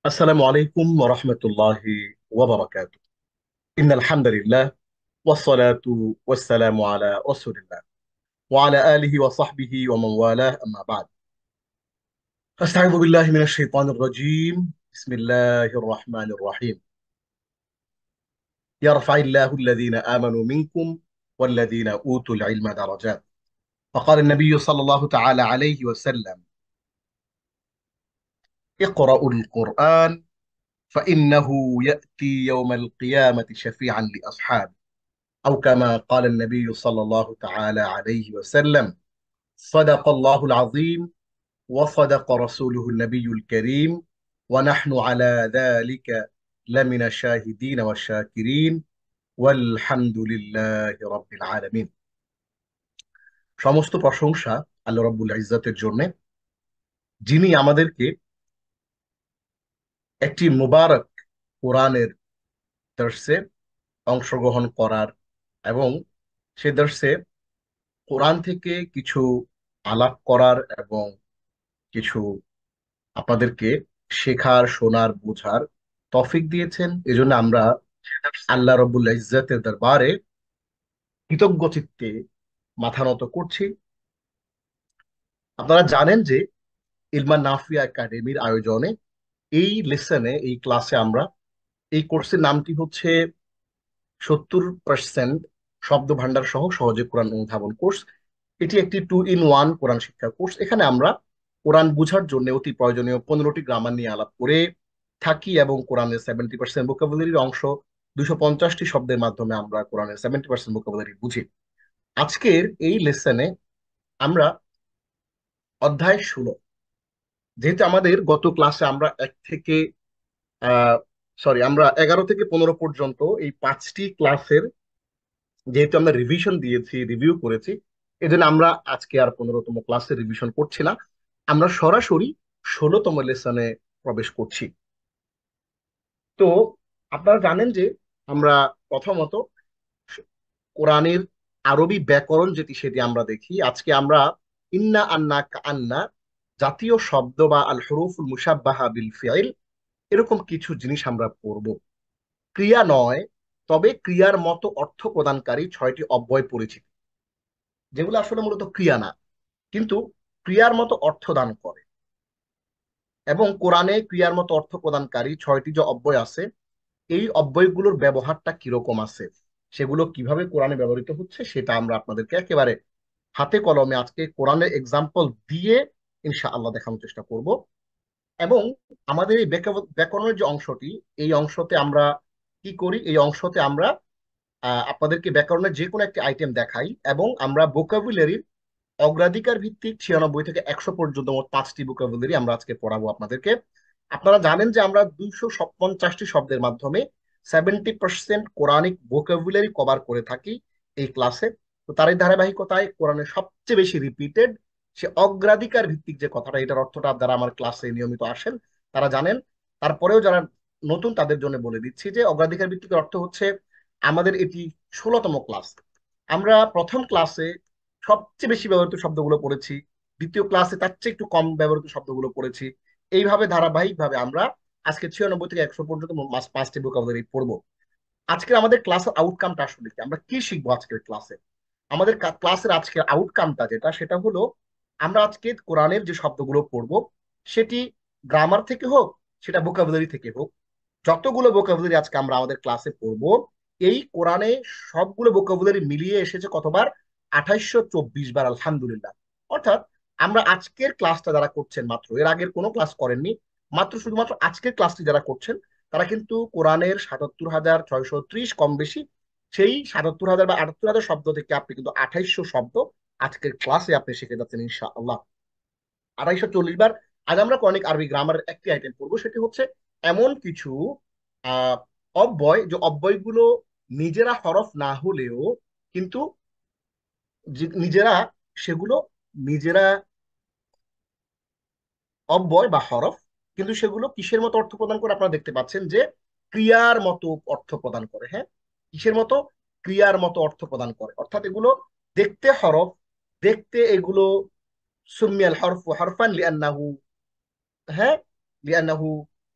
السلام عليكم ورحمة الله وبركاته. إن الحمد لله والصلاة والسلام على رسول الله وعلى آله وصحبه ومن والاه، أما بعد. أستعوذ بالله من الشيطان الرجيم. بسم الله الرحمن الرحيم. يرفع الله الذين آمنوا منكم والذين أوتوا العلم درجات. فقال النبي صلى الله تعالى عليه وسلم: اقرأوا القرآن فإنه يأتي يوم القيامة شفيعا لأصحابه، أو كما قال النبي صلى الله تعالى عليه وسلم: صدق الله العظيم وصدق رسوله النبي الكريم، ونحن على ذلك لمن الشاهدين والشاكرين والحمد لله رب العالمين. সমস্ত প্রশংসা আল্লাহ রাব্বুল ইজ্জতের জন্য, যিনি আমাদেরকে একটি মুবারক কোরআনের দর্শে অংশগ্রহণ করার এবং সে দর্শে কোরআন থেকে কিছু আলাপ করার এবং কিছু আপনাদেরকে শেখার, শোনার, বোঝার তৌফিক দিয়েছেন। এজন্য আমরা আল্লাহ রাব্বুল ইজ্জতের দরবারে কৃতজ্ঞ চিত্তে মাথা নত করছি। আপনারা জানেন যে ইলমান নাফিয়া একাডেমির আয়োজনে এই ক্লাসে আমরা এই কোর্সের নামটি হচ্ছে 70% শব্দ ভান্ডার সহ সহজে কোরআন অনুধাবন কোর্স। এটি একটি 2 in 1 কোরআন শিক্ষা কোর্স। এখানে আমরা কোরআন বোঝার জন্য অতি প্রয়োজনীয় 15টি গ্রামার নিয়ে আলাপ করে থাকি এবং কোরআনের 70% ভোকাবুলারির অংশ 250টি শব্দের মাধ্যমে আমরা কোরআনের 70% ভোকাবুলারি বুঝি। আজকের এই লেসনে আমরা অধ্যায় 16, যেহেতু আমাদের গত ক্লাসে আমরা এক থেকে আহ সরি আমরা 11 থেকে 15 পর্যন্ত এই 5টি ক্লাসের যেহেতু আমরা রিভিশন দিয়েছি, রিভিউ করেছি, এজন্য আমরা আজকে আর 15তম ক্লাসের রিভিশন করছি না। আমরা সরাসরি 16তম লেসনে প্রবেশ করছি। তো আপনারা জানেন যে আমরা প্রথমত কোরআনের আরবি ব্যাকরণ সেটি আমরা দেখি। আজকে আমরা ইন্না আন্না কান্না জাতীয় শব্দ বা আল হুরুফুল মুশাব্বাহা বিল ফিইল এরকম কিছু জিনিস আমরা পড়ব। ক্রিয়া নয়, তবে ক্রিয়ার মতো অর্থ প্রদানকারী 6টি অব্যয় পরিচিত, যেগুলো আসলে মূলত ক্রিয়া না, কিন্তু ক্রিয়ার মতো অর্থ দান করে। এবং কোরআনে ক্রিয়ার মতো অর্থ প্রদানকারী 6টি যে অব্যয় আছে, এই অব্যয়গুলোর ব্যবহারটা কিরকম আছে, সেগুলো কিভাবে কোরআনে ব্যবহৃত হচ্ছে, সেটা আমরা আপনাদেরকে একেবারে হাতে কলমে আজকে কোরআনের এক্সাম্পল দিয়ে ইনশাআল্লাহ দেখানোর চেষ্টা করব। এবং আমাদের এই ব্যাকরণের যে অংশটি, এই অংশতে আমরা কি করি, এই অংশতে আমরা আপনাদেরকে ব্যাকরণের যে কোনো একটি আইটেম দেখাই এবং আমরা ভোকাবুলারির অগ্রাধিকার ভিত্তিক 96 থেকে 100 পর্যন্ত মোট 5টি ভোকাবুলারি আমরা আজকে পড়াবো আপনাদেরকে। আপনারা জানেন যে আমরা 250টি শব্দের মাধ্যমে 70% কোরআনিক ভোকাবুলারি কভার করে থাকি এই ক্লাসে। তো তারই ধারাবাহিকতায় কোরআনের সবচেয়ে বেশি রিপিটেড সে অগ্রাধিকার ভিত্তিক যে কথাটা, এটার অর্থটা যারা আমার ক্লাসে নিয়মিত আসেন তারা জানেন। তারপরেও যারা নতুন তাদের জন্য বলে দিচ্ছি যে অগ্রাধিকার ভিত্তিকের অর্থ হচ্ছে আমাদের এটি 16তম ক্লাস। আমরা প্রথম ক্লাসে সবচেয়ে বেশি ব্যবহৃত শব্দগুলো পড়েছি, দ্বিতীয় ক্লাসে তার চেয়ে একটু কম ব্যবহৃত শব্দগুলো পড়েছি। এইভাবে ধারাবাহিকভাবে আমরা আজকে 96 থেকে 100 পর্যন্ত 5টি ভোকাবুলারি পড়বো। আজকের আমাদের ক্লাসের আউটকামটা আসলে কি, আমরা কি শিখবো আজকের ক্লাসে? আমাদের ক্লাসের আজকের আউটকামটা সেটা হলো আমরা আজকে কোরআনের যে শব্দগুলো পড়বো সেটি গ্রামার থেকে হোক, সেটা ভোকাবুলারি থেকে হোক, যতগুলো ভোকাবুলারি আজকে আমরা আমাদের ক্লাসে পড়বো, এই কোরআনে সবগুলো ভোকাবুলারি মিলিয়ে এসেছে কতবার? 2824 বার, আলহামদুলিল্লাহ। অর্থাৎ আমরা আজকের ক্লাসটা যারা করছেন, মাত্র এর আগের কোনো ক্লাস করেননি, মাত্র শুধুমাত্র আজকের ক্লাসটি যারা করছেন, তারা কিন্তু কোরআনের 77,630 কম বেশি সেই 77,000 বা 78,000 শব্দ থেকে আপনি কিন্তু 2800 শব্দ আজকের ক্লাসে আপনি শিখে যাচ্ছেন ইনশাআল্লাহ। 240 বার। আজ আমরা কোরআনিক আরবি গ্রামারের একটি আইটেম পড়বো, সেটি হচ্ছে এমন কিছু আহ অব্যয়, যে অব্যয়গুলো নিজেরা হরফ না হলেও কিন্তু নিজেরা সেগুলো নিজেরা অব্যয় বা হরফ, কিন্তু সেগুলো কিসের মতো অর্থ প্রদান করে? আপনারা দেখতে পাচ্ছেন যে ক্রিয়ার মতো অর্থ প্রদান করে। হ্যাঁ, কিসের মতো? ক্রিয়ার মতো অর্থ প্রদান করে। অর্থাৎ এগুলো দেখতে হরফ, দেখতে এগুলো সুমিয়াল হরফ হরফান লিআন্নাহু, হ্যাঁ, লিআন্নাহু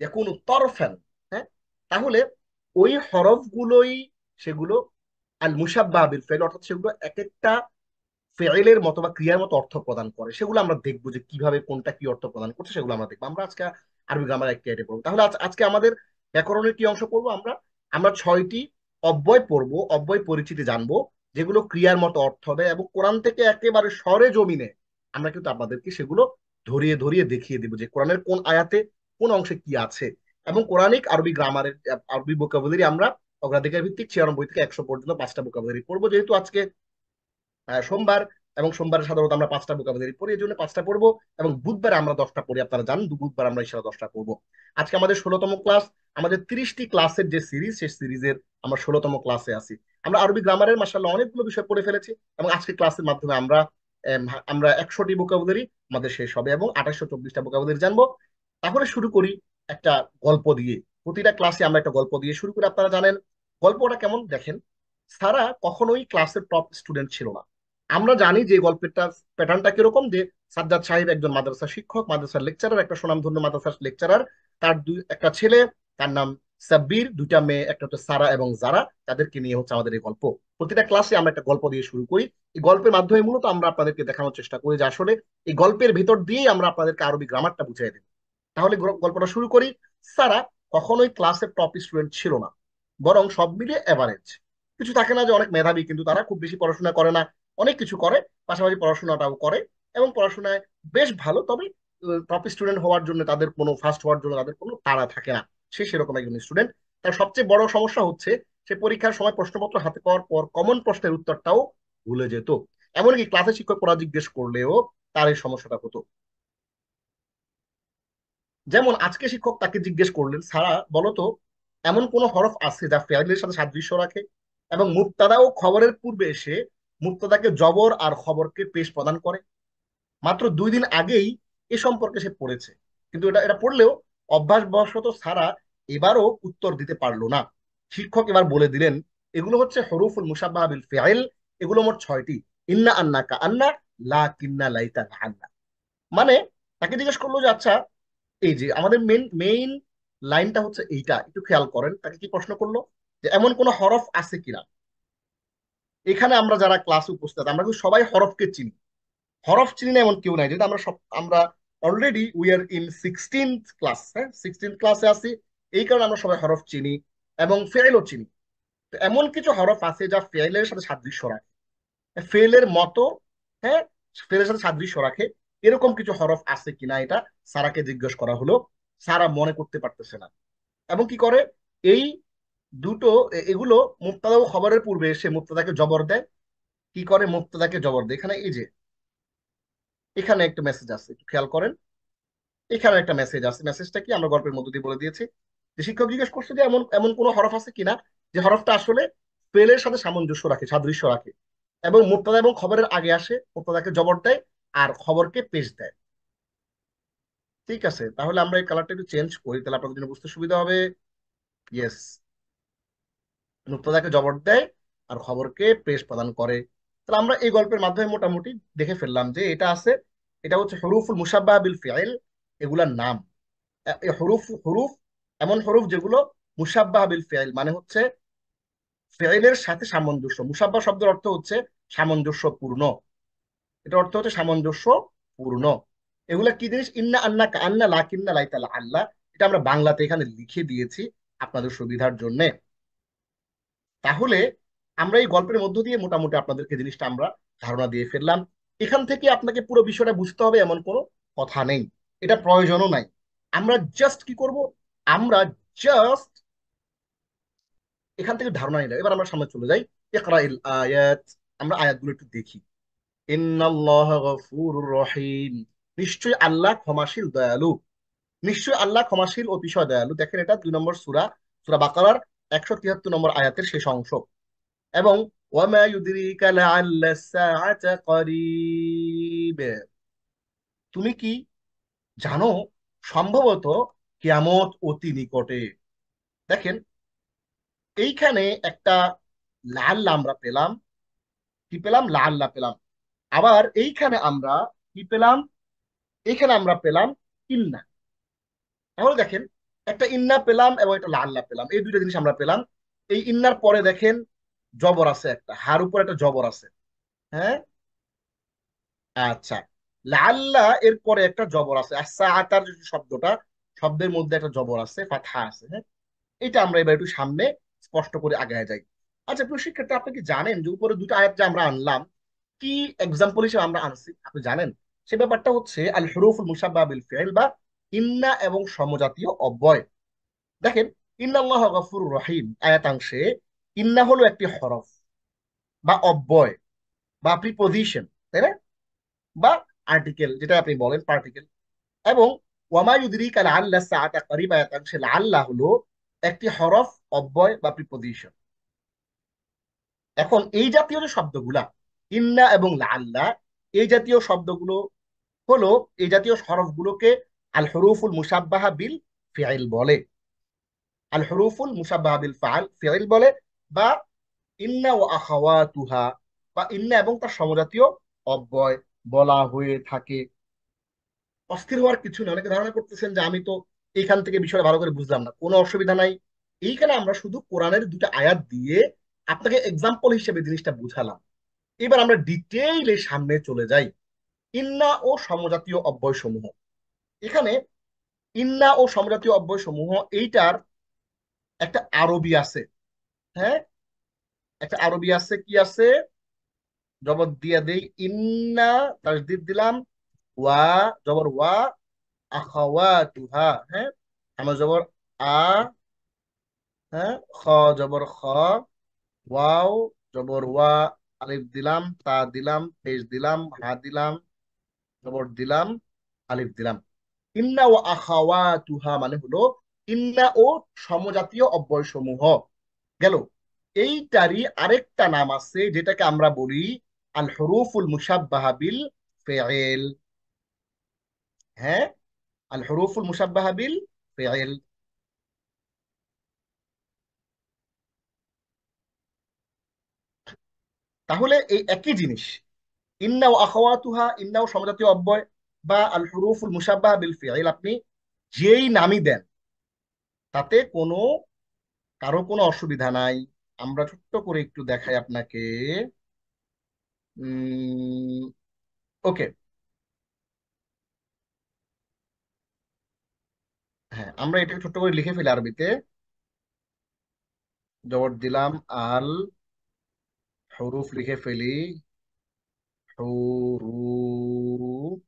ইয়াকুনু তরফান। হ্যাঁ, তাহলে ওই হরফগুলোই সেগুলো আল মুশাব্বাহ বিল ফাইল, অর্থাৎ সেগুলো এক একটা ফেইলের মতো বা ক্রিয়ার মতো অর্থ প্রদান করে। সেগুলো আমরা দেখবো যে কিভাবে কোনটা কি অর্থ প্রদান করছে, সেগুলো আমরা দেখবো। আমরা আজকে আরবি গ্রামার একটি আইটে পড়বো। তাহলে আজকে আমাদের ব্যাকরণের কি অংশ পড়বো? আমরা আমরা 6টি অব্যয় পড়বো, অব্যয় পরিচিতি জানবো, যেগুলো ক্রিয়ার মতো অর্থ দেয়, এবং কোরআন থেকে একেবারে সরে জমিনে আমরা কিন্তু আপনাদেরকে সেগুলো ধরিয়ে ধরিয়ে দেখিয়ে দিব যে কোরআনের কোন আয়াতে কোন অংশে কি আছে। এবং কোরআনিক আরবি গ্রামারের আরবি ভোকাবুলারি আমরা অগ্রাধিকার ভিত্তিক 96 থেকে 100 পর্যন্ত 5টা ভোকাবুলারি পড়বো। যেহেতু আজকে সোমবার, এবং সোমবারে সাধারণত আমরা 5টা ভোকাবুলারি পড়ি, এই জন্য 5টা পড়বো। এবং বুধবারে আমরা 10টা পড়ি, আপনারা জানেন বুধবার আমরা ইনশাল্লাহ 10টা পড়বো। আজকে আমাদের 16তম ক্লাস। আমাদের 30টি ক্লাসের যে সিরিজ, সেই সিরিজের আমরা 16তম ক্লাসে আছি। আমরা আরবি গ্রামারের মাশাআল্লাহ অনেকগুলো বিষয় পড়ে ফেলেছি, এবং আজকে ক্লাসের মাধ্যমে আমরা 100টি ভোকাবুলারি আমাদের শেষ হবে, এবং 2824টা ভোকাবুলারি জানবো। তাহলে শুরু করি একটা গল্প দিয়ে। প্রতিটা ক্লাসে আমরা একটা গল্প দিয়ে শুরু করি। আপনারা জানেন গল্পটা কেমন, দেখেন। সারা কখনোই ক্লাসের টপ স্টুডেন্ট ছিল না। আমরা জানি যে গল্পেরটা প্যাটার্নটা কিরকম, যে সাজ্জাদ সাহেব একজন মাদ্রাসা শিক্ষক, মাদ্রাসার লেকচারার, একটা সুনামধন্য মাদ্রাসার লেকচারার। তার একটা ছেলে, তার নাম সাব্বির, দুইটা মেয়ে, একটা হচ্ছে সারা এবং জারা। তাদেরকে নিয়ে হচ্ছে আমাদের এই গল্প। প্রতিটা ক্লাসে আমরা একটা গল্প দিয়ে শুরু করি। এই গল্পের মাধ্যমে মূলত আমরা আপনাদেরকে দেখানোর চেষ্টা করি যে আসলে এই গল্পের ভিতর দিয়েই আমরা আপনাদেরকে আরবি গ্রামারটা বুঝিয়ে দেব। তাহলে গল্পটা শুরু করি। সারা কখনোই ক্লাসের টপ স্টুডেন্ট ছিল না, বরং সব মিলিয়ে এভারেজ। কিছু থাকে না যে অনেক মেধাবী, কিন্তু তারা খুব বেশি পড়াশোনা করে না, অনেক কিছু করে, পাশাপাশি পড়াশোনাটাও করে, এবং পড়াশোনায় বেশ ভালো। তবে টপ স্টুডেন্ট হওয়ার জন্য তাদের কোনো, ফার্স্ট হওয়ার জন্য তাদের কোনো তাড়া থাকে না। সে সেরকম একজন স্টুডেন্ট। তার সবচেয়ে বড় সমস্যা হচ্ছে সে পরীক্ষার সময় প্রশ্নপত্র হাতে পাওয়ার পর কমন প্রশ্নের উত্তরটাও ভুলে যেত। এমনকি ক্লাসে শিক্ষক পড়া জিজ্ঞেস করলেও তার এই সমস্যাটা হতো। যেমন আজকে শিক্ষক তাকে জিজ্ঞেস করলেন, সারা বলো তো, এমন কোন হরফ আছে যা ফেইলের সাথে সাদৃশ্য রাখে এবং মুবতাদা ও খবরের পূর্বে এসে মুবতাদাকে জবর আর খবরকে পেশ প্রদান করে? মাত্র 2 দিন আগেই এ সম্পর্কে সে পড়েছে, কিন্তু এটা এটা পড়লেও অভ্যাসবশত সারা এবারও উত্তর দিতে পারলো না। শিক্ষক এবার বলে দিলেন, এগুলো হচ্ছে হরুফুল মুশাব্বাহ বিল ফাইল। এগুলো মোট 6টি। ইন্না, আন্না, কা আন্না, লা, কিন্না, লাইতা, আন্না। মানে তাকে জিজ্ঞেস করলো যে আচ্ছা, এই যে আমাদের মেইন লাইনটা হচ্ছে এইটা, একটু খেয়াল করেন। তাকে কি প্রশ্ন করলো যে এমন কোন হরফ আছে কিনা। এখানে আমরা যারা ক্লাসে উপস্থিত, আমরা কিন্তু সবাই হরফকে চিনি। হরফ চিনি না এমন কেউ নাই, যেহেতু আমরা already we are in 16th class. হ্যাঁ, 16th ক্লাসে আছি। এই কারণে আমরা সবাই হরফ চিনি এবং ফেলও চিনি। তো এমন কিছু হরফ আছে যা ফেলের সাথে সাদৃশ্য রাখে, ফেলের মতো। হ্যাঁ, ফেলের সাথে সাদৃশ্য রাখে। এরকম কিছু হরফ আছে কিনা, এটা সারাকে জিজ্ঞেস করা হলো। সারা মনে করতে পারতেছে না, এবং কি করে, এই দুটো এগুলো মুক্তাদা ও খবরের পূর্বে এসে মুক্তাদাকে জবর দেয়। কি করে মুক্তাদাকে জবর দেয়? এখানে এই যে এখানে একটা মেসেজ আছে, একটু খেয়াল করেন। এখানে একটা মেসেজ আছে। মেসেজটা কি আমরা গল্পের মধ্য দিয়ে বলে দিয়েছি। যে শিক্ষক জিজ্ঞেস করছে যে এমন এমন কোন হরফ আছে কিনা যে হরফটা আসলে ফেলের সাথে সামঞ্জস্য রাখে, সাদৃশ্য রাখে, এবং মুক্তাদা এবং খবরের আগে আসে, মুক্তাদাকে জবর দেয় আর খবরকে পেশ দেয়। ঠিক আছে, তাহলে আমরা এই কালারটা একটু চেঞ্জ করি, তাহলে আপনাদের জন্য বুঝতে সুবিধা হবে। ইয়েস, মুক্তাদাকে জবর দেয় আর খবরকে পেশ প্রদান করে। তাহলে আমরা এই গল্পের মাধ্যমে মোটামুটি দেখে ফেললাম যে এটা আছে। এটা হচ্ছে হরুফুল মুশাব্বাহ বিল ফিআইল, এগুলার নাম। এই হরুফ হরুফ এমন হরুফ যেগুলো মুশাব্বাহ বিল ফিআইল, মানে হচ্ছে ফিআইলের সাথে সামঞ্জস্য। মুশাব্বাহ শব্দের অর্থ হচ্ছে সামঞ্জস্যপূর্ণ। এটা অর্থ হচ্ছে সামঞ্জস্যপূর্ণ। এগুলা কি জিনিস? ইন্না, আন্না, কান্না, লাকিন্না, লাইতালা, আল্লাহ। এটা আমরা বাংলাতে এখানে লিখে দিয়েছি আপনাদের সুবিধার জন্য। তাহলে আমরা এই গল্পের মধ্য দিয়ে মোটামুটি আপনাদেরকে জিনিসটা আমরা ধারণা দিয়ে ফেললাম। এখান থেকে আপনাকে পুরো বিষয়টা বুঝতে হবে এমন কোনো কথা নেই, এটা প্রয়োজনও নাই। আমরা জাস্ট কি করব, আমরা জাস্ট এখান থেকে ধারণা নিলাম। এবার আমরা সামনে চলে যাই। ইকরা ইল আয়াত। আমরা আয়াতগুলো একটু দেখি। ইন্নাল্লাহা গফুরুর রহিম। নিশ্চয়ই আল্লাহ ক্ষমাশীল, দয়ালু। নিশ্চয়ই আল্লাহ ক্ষমাশীল, অতিশয় দয়ালু। দেখেন, এটা 2 নম্বর সূরা, সূরা বাকারার 173 নম্বর আয়াতের শেষ অংশ। এবং ওয়ামা ইউদরিকা লাআল্লা সাআতা করিব। তুমি কি জানো, সম্ভবত কিয়ামত অতি নিকটে। দেখেন, এইখানে একটা লাআল্লা আমরা পেলাম। কি পেলাম? লাআল্লা পেলাম। আবার এইখানে আমরা কি পেলাম? এইখানে আমরা পেলাম ইন্না। তাহলে দেখেন, একটা ইন্না পেলাম এবং একটা লাল্লা পেলাম, এই দুইটা জিনিস আমরা পেলাম। এই ইন্নার পরে দেখেন জবর আছে, একটা হার উপর একটা জবর আছে। হ্যাঁ, আচ্ছা, লাল্লা এর পরে একটা জবর আছে, আচ্ছা আতার যে শব্দটা, শব্দের মধ্যে একটা জবর আছে, ফাতহা আছে। হ্যাঁ, এটা আমরা এবার একটু সামনে স্পষ্ট করে আগায় যাই। আচ্ছা প্রিয় শিক্ষার্থী, আপনি কি জানেন যে উপরে দুটো আয়াত যে আমরা আনলাম, কি এক্সাম্পল হিসেবে আমরা আনছি আপনি জানেন? সে ব্যাপারটা হচ্ছে আল হুরুফুল মুশাব্বাহা বিল ফি'ল, বা ইন্না এবং সমজাতীয় অব্যয়। দেখেন, ইন্নাল্লাহ গফুরুর রহিম আয়াতাংশে ইন্না হলো একটি হরফ বা অব্যয় বা প্রিপোজিশন, তাই না? বা আর্টিকেল, যেটা আপনি বলেন পার্টিকেল। এবং ওয়ামা ইউদরিকা লাআল্লা সাআতা করিবা আয়াতাংশে লাআল্লা হলো একটি হরফ, অব্যয় বা প্রিপোজিশন। এখন এই জাতীয় যে শব্দগুলা ইন্না এবং লাআল্লা, এই জাতীয় শব্দগুলো হলো, এই জাতীয় হরফগুলোকে আল হুরুফুল মুশাব্বাহা বিল ফিআইল বলে। আল হুরুফুল মুশাব্বাহা বিল ফিআইল বলে, বা ইন্না ও আখাওয়াতুহা, বা ইন্না এবং তার সমজাতীয় অব্যয় বলা হয়ে থাকে। অস্থির হওয়ার কিছু নেই। অনেকে ধারণা করতেছেন যে আমি তো এইখান থেকে বিষয়টা ভালো করে বুঝলাম না, কোনো অসুবিধা নাই। এইখানে আমরা শুধু কোরআনের দুটো আয়াত দিয়ে আপনাকে এক্সাম্পল হিসেবে জিনিসটা বুঝালাম। এবার আমরা ডিটেইলে সামনে চলে যাই। ইন্না ও সমজাতীয় অব্যয় সমূহ, এখানে ইন্না ও সমজাতীয় অব্যয় সমূহ, এইটার একটা আরবি আছে। হ্যাঁ, একটা আরবি আছে, কি আছে? জবর দিয়া দেই, ইন্না তাসদীদ দিলাম, ওয়া জবর ওয়া, আখাওয়াতুহা। হ্যাঁ, আমরা জবর আ, হ্যাঁ, খ জবর খ, ওয়াও জবর ওয়া, আলিফ দিলাম, তা দিলাম, পেশ দিলাম, হা দিলাম, জবর দিলাম, আলিফ দিলাম। ইন্না ও আখাওয়াতুহা মানে হলো ইন্না ও সমজাতীয় অব্যয় সমূহ গেল। এইটারই আরেকটা নাম আছে যেটাকে আমরা বলি আল হুরুফুল মুশাব্বাহা বিল ফিআল। হ্যাঁ, আল হুরুফুল মুশাব্বাহা বিল ফিআল। তাহলে এই একই জিনিস, ইন্না ও আখাওয়াতুহা, ইন্না ও সমজাতীয় অব্যয়, বা আল হুরুফুল মুশাব্বাহা বিল ফিআল, আপনি যেই নামই দেন তাতে কারো কোনো অসুবিধা নাই। আমরা ছোট্ট করে একটু দেখাই আপনাকে। ওকে, হ্যাঁ, আমরা এটাকে ছোট্ট করে লিখে ফেলি আরবিতে। জবর দিলাম আল, হরুফ লিখে ফেলি, হুরুফুল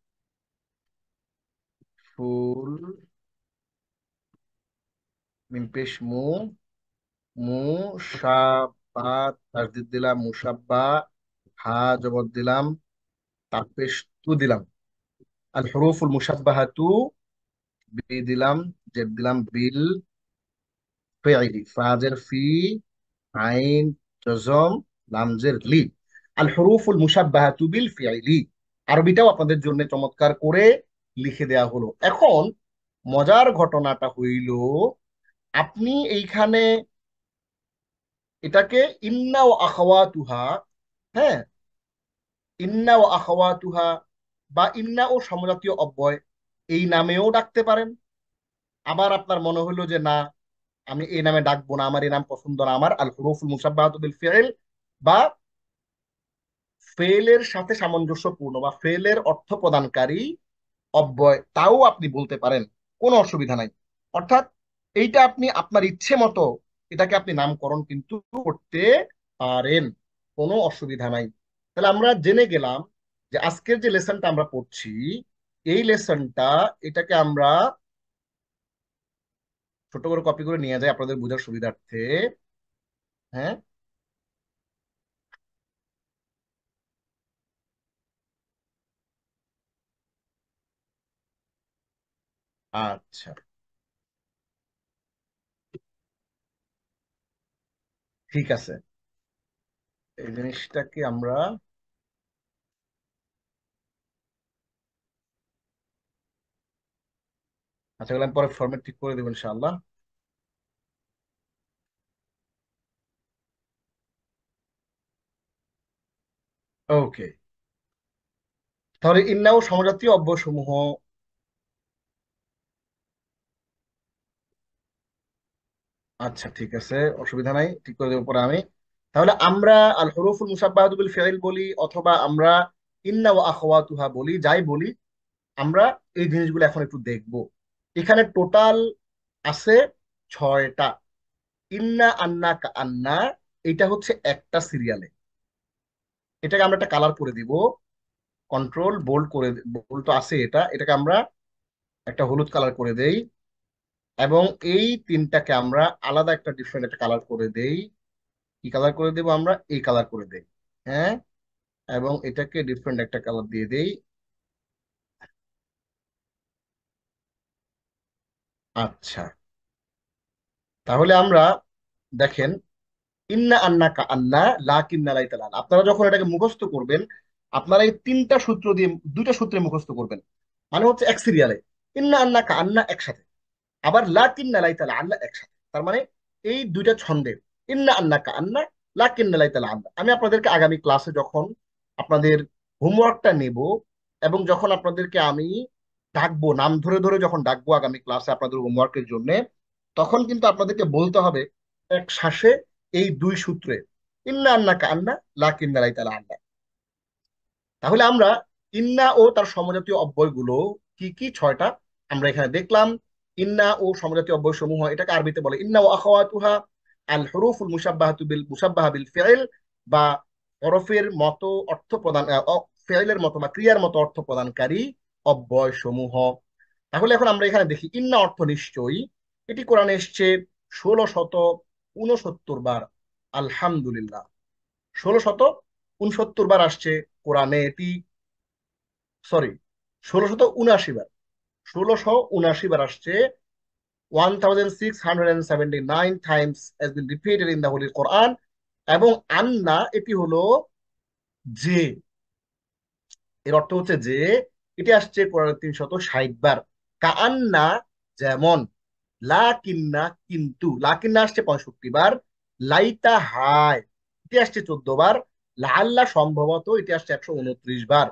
মিম পেশ মু, মুসাব্বা তাসদীদ দিলাম, মুসাব্বা, হা জবর দিলাম, তাপ পেশ তু দিলাম। আল হরুফুল মুসাব্বাহাতু, বি দিলাম, জেদ দিলাম, বিল ফিইলি, ফাজের ফি, আইন জজম, লামজের লি। আল হরুফুল মুশাব্বাহাতু বিল ফিইলি, আরবিটাও আপনাদের জন্য চমৎকার করে লিখে দেয়া হলো। এখন মজার ঘটনাটা হইল, আপনি এইখানে এটাকে ইন্না ও আখাওয়াতুহা, হ্যাঁ, ইন্না ও আখাওয়াতুহা বা ইন্না ও সমজাতীয় অব্যয়, এই নামেও ডাকতে পারেন। আবার আপনার মনে হলো যে না, আমি এই নামে ডাকবো না, আমার এই নাম পছন্দ না, আমার আল হুরুফুল মুশাব্বাহাতু বিল ফিইল বা ফেলের সাথে সামঞ্জস্যপূর্ণ বা ফেলের অর্থ প্রদানকারী অব্যয়, তাও আপনি বলতে পারেন, কোনো অসুবিধা নাই। অর্থাৎ এইটা আপনি আপনার ইচ্ছে মতো এটাকে আপনি নামকরণ কিন্তু করতে পারেন, কোনো অসুবিধা নাই। তাহলে আমরা জেনে গেলাম যে আজকের যে লেসনটা আমরা পড়ছি, এই লেসনটা, এটাকে আমরা ছোট করে কপি করে নিয়ে যাই আপনাদের বোঝার সুবিধার্থে। হ্যাঁ, আচ্ছা, ঠিক আছে, এই জিনিসটাকে আমরা, আচ্ছা এগুলো আমি পরে ফরম্যাট ঠিক করে দেবো ইনশাআল্লাহ। ওকে, তাহলে ইন্নাও সমজাতীয় অব্যয়সমূহ, আচ্ছা ঠিক আছে, অসুবিধা নাই, ঠিক করে দেবো পরে আমি। তাহলে আমরা আল হুরুফুল মুসাব্বাহাতু বিল ফিআল বলি, অথবা আমরা ইন্না ওয়া আখাওয়াতুহা বলি, যাই বলি, আমরা এই জিনিসগুলো এখন একটু দেখব। এখানে টোটাল আছে 6টা। ইন্না আন্না কা আন্না, এটা হচ্ছে একটা সিরিয়ালে। এটাকে আমরা একটা কালার করে দিব, কন্ট্রোল বোল্ড করে, বোল্ড তো আছে এটা, এটাকে আমরা একটা হলুদ কালার করে দেই। এবং এই তিনটাকে আমরা আলাদা একটা ডিফারেন্ট একটা কালার করে দেই। কি কালার করে দেবো আমরা? এই কালার করে দেই। হ্যাঁ, এবং এটাকে ডিফারেন্ট একটা কালার দিয়ে দেই। আচ্ছা, তাহলে আমরা দেখেন, ইন্না আন্না কা আন্না, লা কিন্না লাইতা লাল, আপনারা যখন এটাকে মুখস্থ করবেন, আপনারা এই তিনটা সূত্র দিয়ে, দুইটা সূত্রে মুখস্থ করবেন। মানে হচ্ছে এক সিরিয়ালে ইন্না আন্না কা আন্না একসাথে, আবার লা কিন্না লাইতা লাল একসাথে। তার মানে এই দুইটা ছন্দে, ইন্না আন্না কা আন্না, লা কিন্না লাইতা লাল। আমি আপনাদেরকে আগামী ক্লাসে যখন আপনাদের হোমওয়ার্কটা নেব, এবং যখন আপনাদেরকে আমি ডাকবো, নাম ধরে ধরে যখন ডাকবো আগামী ক্লাসে আপনাদের হোমওয়ার্কের জন্য, তখন কিন্তু আপনাদেরকে বলতে হবে এক শ্বাসে এই দুই সূত্রে, ইন্না আন্না কা আন্না, লা কিন্না লাইতা লাল। তাহলে আমরা ইন্না ও তার সমজাতীয় অব্যয়গুলো কি কি 6টা আমরা এখানে দেখলাম। ইন্না ও সমজাতীয় অব্যয় সমূহ, এটাকে আরবিতে বলে ইন্না ও আখাওয়াতুহা আল হুরুফুল মুশাব্বাহাতু বিল মুশাব্বাহা বিল ফিআল, বা হরফের মতো অর্থ প্রদান, ফিআলের মতো বা ক্রিয়ার মতো অর্থ প্রদানকারী অব্যয় সমূহ। তাহলে এখন আমরা এখানে দেখি ইন্না অর্থ নিশ্চয়ই, এটি কোরআনে এসছে 1669 বার। আলহামদুলিল্লাহ, 1669 বার আসছে কোরআনে এটি, সরি, 1679 বার, 1679 বার আসছে। 1679 Times has been repeated in the Holy Quran। এবং আন্না এটি হলো যে, এর অর্থ হচ্ছে যে, এটি আসছে কোরআনে 360 বার। কাআন্না যেমন, লা কিন্না কিন্তু, লা কিন্না আসছে 65 বার, লাইতা হায় এটি আসছে 14 বার, লাআল্লা সম্ভবত এটি আসছে 129 বার।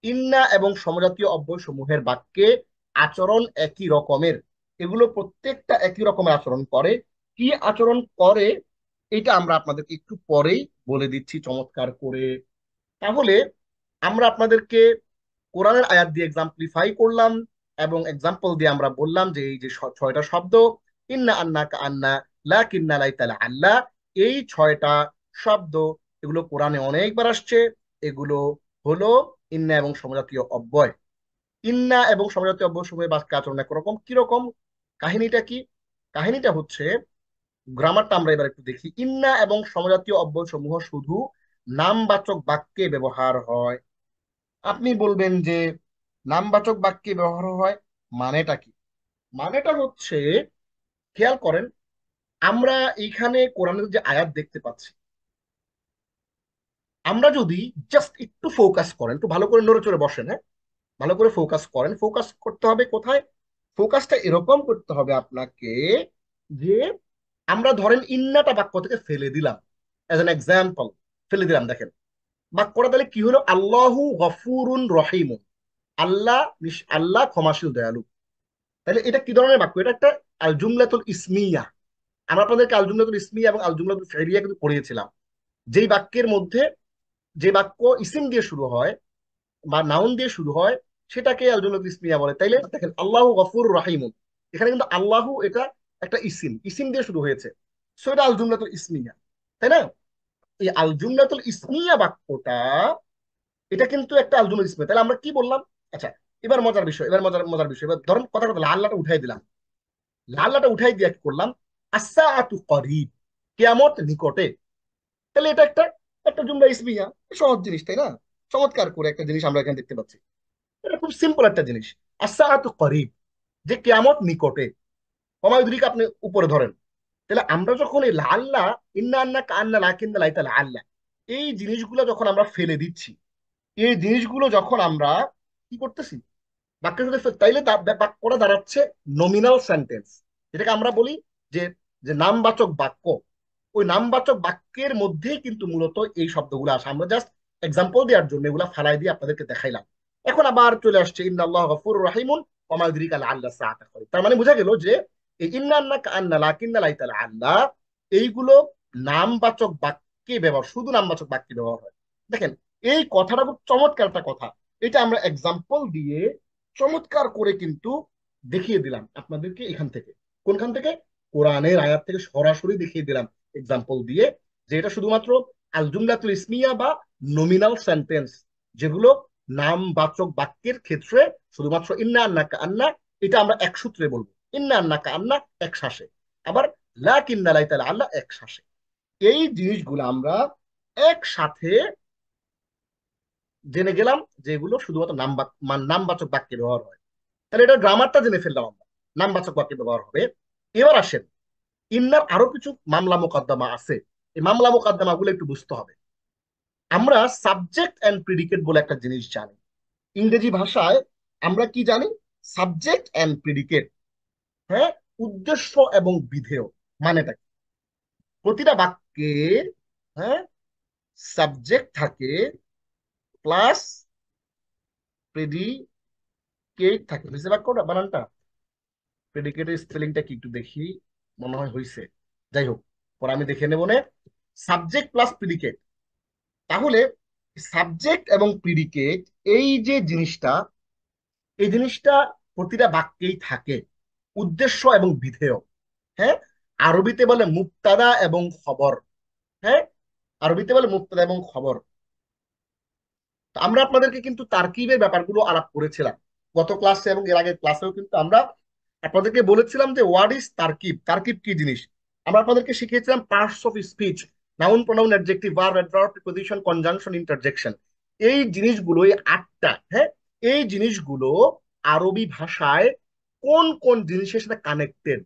ইন্না এবং সমজাতীয় অব্যয় সমূহের বাক্যে আচরণ একই রকমের, এগুলো প্রত্যেকটা একই রকমের আচরণ করে। কি আচরণ করে এটা আমরা আপনাদেরকে একটু পরেই বলে দিচ্ছি চমৎকার করে। তাহলে আমরা আপনাদেরকে কোরআনের আয়াত দিয়ে এক্সাম্পলিফাই করলাম, এবং এক্সাম্পল দিয়ে আমরা বললাম যে এই যে 6টা শব্দ, ইন্না আন্না কা আন্না, লা কিন্না লাইতালা আল্লাহ, এই 6টা শব্দ, এগুলো কোরআনে অনেকবার আসছে। এগুলো হলো ইন্না এবং সমজাতীয় অব্যয়। ইন্না এবং সমজাতীয় অব্যয় সমূহের বাক্য আচরণ একরকম। কিরকম? কাহিনীটা কি? কাহিনীটা হচ্ছে, গ্রামারটা আমরা এবার একটু দেখি। ইন্না এবং সমজাতীয় অব্যয় সমূহ শুধু নামবাচক বাক্যে ব্যবহার হয়। আপনি বলবেন যে নামবাচক বাক্যে ব্যবহার হয়, মানেটা কি? মানেটা হচ্ছে, খেয়াল করেন, আমরা এইখানে কোরআনের যে আয়াত দেখতে পাচ্ছি, আমরা যদি জাস্ট একটু ফোকাস করেন, একটু ভালো করে নড়ে চড়ে বসেন, হ্যাঁ, ভালো করে ফোকাস করেন। ফোকাস করতে হবে কোথায়? ফোকাসটা এরকম করতে হবে আপনাকে, যে আমরা ধরেন ইন্নাটা বাক্য থেকে ফেলে দিলাম, এজ এন এক্সাম্পল ফেলে দিলাম। দেখেন বাক্যটা তাহলে কি হলো, আল্লাহু গফুরুন রহিমুন, আল্লাহ আল্লাহ ক্ষমাশীল দয়ালু। তাহলে এটা কি ধরনের বাক্য? এটা একটা আল জুমলাতুল ইসমিয়া। আমরা আপনাদেরকে আল জুমলাতুল ইসমিয়া এবং আল জুমলাতুল ফি'লিয়া কিন্তু পড়িয়েছিলাম। যেই বাক্যের মধ্যে, যে বাক্য ইসিম দিয়ে শুরু হয় বা নাউন দিয়ে শুরু হয়, সেটাকে আল জুমলাতুল ইসমিয়া বলে। তাইলে দেখেন আল্লাহু গফুর রাহিমুন, এখানে কিন্তু আল্লাহু এটা একটা ইসিম, ইসিম দিয়ে শুরু হয়েছে, সো এটা আল জুমলাতুল ইসমিয়া, তাই না? এই আল জুমলাতুল ইসমিয়া বাক্যটা, এটা কিন্তু একটা আল জুমলাতুল ইসমিয়া। তাহলে আমরা কি বললাম? আচ্ছা, এবার মজার বিষয়, এবার মজার মজার বিষয়, এবার ধরুন কথা কথা আল্লাহটা উঠাই দিলাম, লাল্লাটা উঠাই দিয়ে কি করলাম, আসাআতু করিব, কিয়ামত নিকটে। তাহলে এটা একটা একটা জুমলা ইসমিয়া, সহজ জিনিস, তাই না? চমৎকার করে একটা জিনিস আমরা এখানে দেখতে পাচ্ছি। এটা খুব সিম্পল একটা জিনিস, আসাআতু করিব, যে কিয়ামত নিকটে। কমায়ুদ্রিক আপনি উপরে ধরেন। তাহলে আমরা যখন এই লাল্লা, ইন্না আন্না কান্না লাকিন্না লাইতা লাল্লা, এই জিনিসগুলো যখন আমরা ফেলে দিচ্ছি, এই জিনিসগুলো যখন আমরা কি করতেছি বাক্যের সাথে তাইলে বাক্যটা দাঁড়াচ্ছে নমিনাল সেন্টেন্স, যেটাকে আমরা বলি যে, যে নামবাচক বাক্য। ওই নামবাচক বাক্যের মধ্যেই কিন্তু মূলত এই শব্দগুলো আসে। আমরা জাস্ট এক্সাম্পল দেওয়ার জন্য এগুলা ফালাই দিয়ে আপনাদেরকে দেখাইলাম। এখন আবার চলে আসছে ইন্নাল্লাহ গফুরুর রাহিমুন ওয়া মা ইউদরিকা লাআল্লা সাআতা করিব। তার মানে বোঝা গেল যে এই ইন্না আন্না কান্না লাকিন্না লাইতাল আল্লাহ, এইগুলো নামবাচক বাক্যে ব্যবহার, শুধু নামবাচক বাক্যে ব্যবহার হয়। দেখেন, এই কথাটা খুব চমৎকার একটা কথা। এটা আমরা এক্সাম্পল দিয়ে চমৎকার করে কিন্তু দেখিয়ে দিলাম আপনাদেরকে এখান থেকে। কোনখান থেকে? কোরআনের আয়াত থেকে সরাসরি দেখিয়ে দিলাম এক্সাম্পল দিয়ে, যে এটা শুধুমাত্র আল জুমলাতুল ইসমিয়া বা নমিনাল সেন্টেন্স, যেগুলো নামবাচক বাক্যের ক্ষেত্রে শুধুমাত্র ইন্না আন্না আন্না, এটা আমরা এক সূত্রে বলবো। ইন্না আন্না আন্না এক শ্বাসে, আবার লাকিন্না লাইতাল আল্লাহ এক শ্বাসে। এই জিনিসগুলো আমরা একসাথে জেনে গেলাম যে এগুলো শুধুমাত্র নামবাচক বাক্যে ব্যবহার হয়। তাহলে এটা গ্রামারটা জেনে ফেললাম আমরা, নামবাচক বাক্যে ব্যবহার হবে। এবার আসেন, ইন্নার আরো কিছু মামলা মোকদ্দমা আছে। এই মামলা মোকদ্দমা গুলো একটু বুঝতে হবে। আমরা সাবজেক্ট এন্ড প্রিডিকেট বলে একটা জিনিস জানি। ইংরেজি ভাষায় আমরা কি জানি? Subject and predicate. হ্যাঁ, উদ্দেশ্য এবং বিধেয়। মানেটা কি? প্রতিটা বাক্যে, হ্যাঁ, সাবজেক্ট থাকে প্লাস প্রেডিকেট থাকে। বুঝতে বাক্যটা বানানটা? প্রেডিকেটের স্পেলিংটা কি একটু দেখি, মনে হয় হয়েছে। যাই হোক, পরে আমি দেখে নেব না। Subject plus predicate. তাহলে সাবজেক্ট এবং প্রিডিকেট, এই যে জিনিসটা, এই জিনিসটা প্রতিটা বাক্যেই থাকে। উদ্দেশ্য এবং বিধেয়। হ্যাঁ, আরবিতে বলে মুক্তাদা এবং খবর। হ্যাঁ, আরবিতে বলে মুক্তাদা এবং খবর। তো আমরা আপনাদেরকে কিন্তু তারকিবের ব্যাপারগুলো আলাপ করেছিলাম গত ক্লাসে, এবং এর আগের ক্লাসেও কিন্তু আমরা আপনাদেরকে বলেছিলাম যে হোয়াট ইজ তারকিব, তারকিব কি জিনিস। আমরা আপনাদেরকে শিখিয়েছিলাম parts of speech, noun pronoun adjective verb adverb preposition conjunction interjection. এই জিনিসগুলো, এই আটটা, হ্যাঁ, এই জিনিসগুলো আরবি ভাষায় কোন কোন জিনিসের সাথে কানেক্টেড।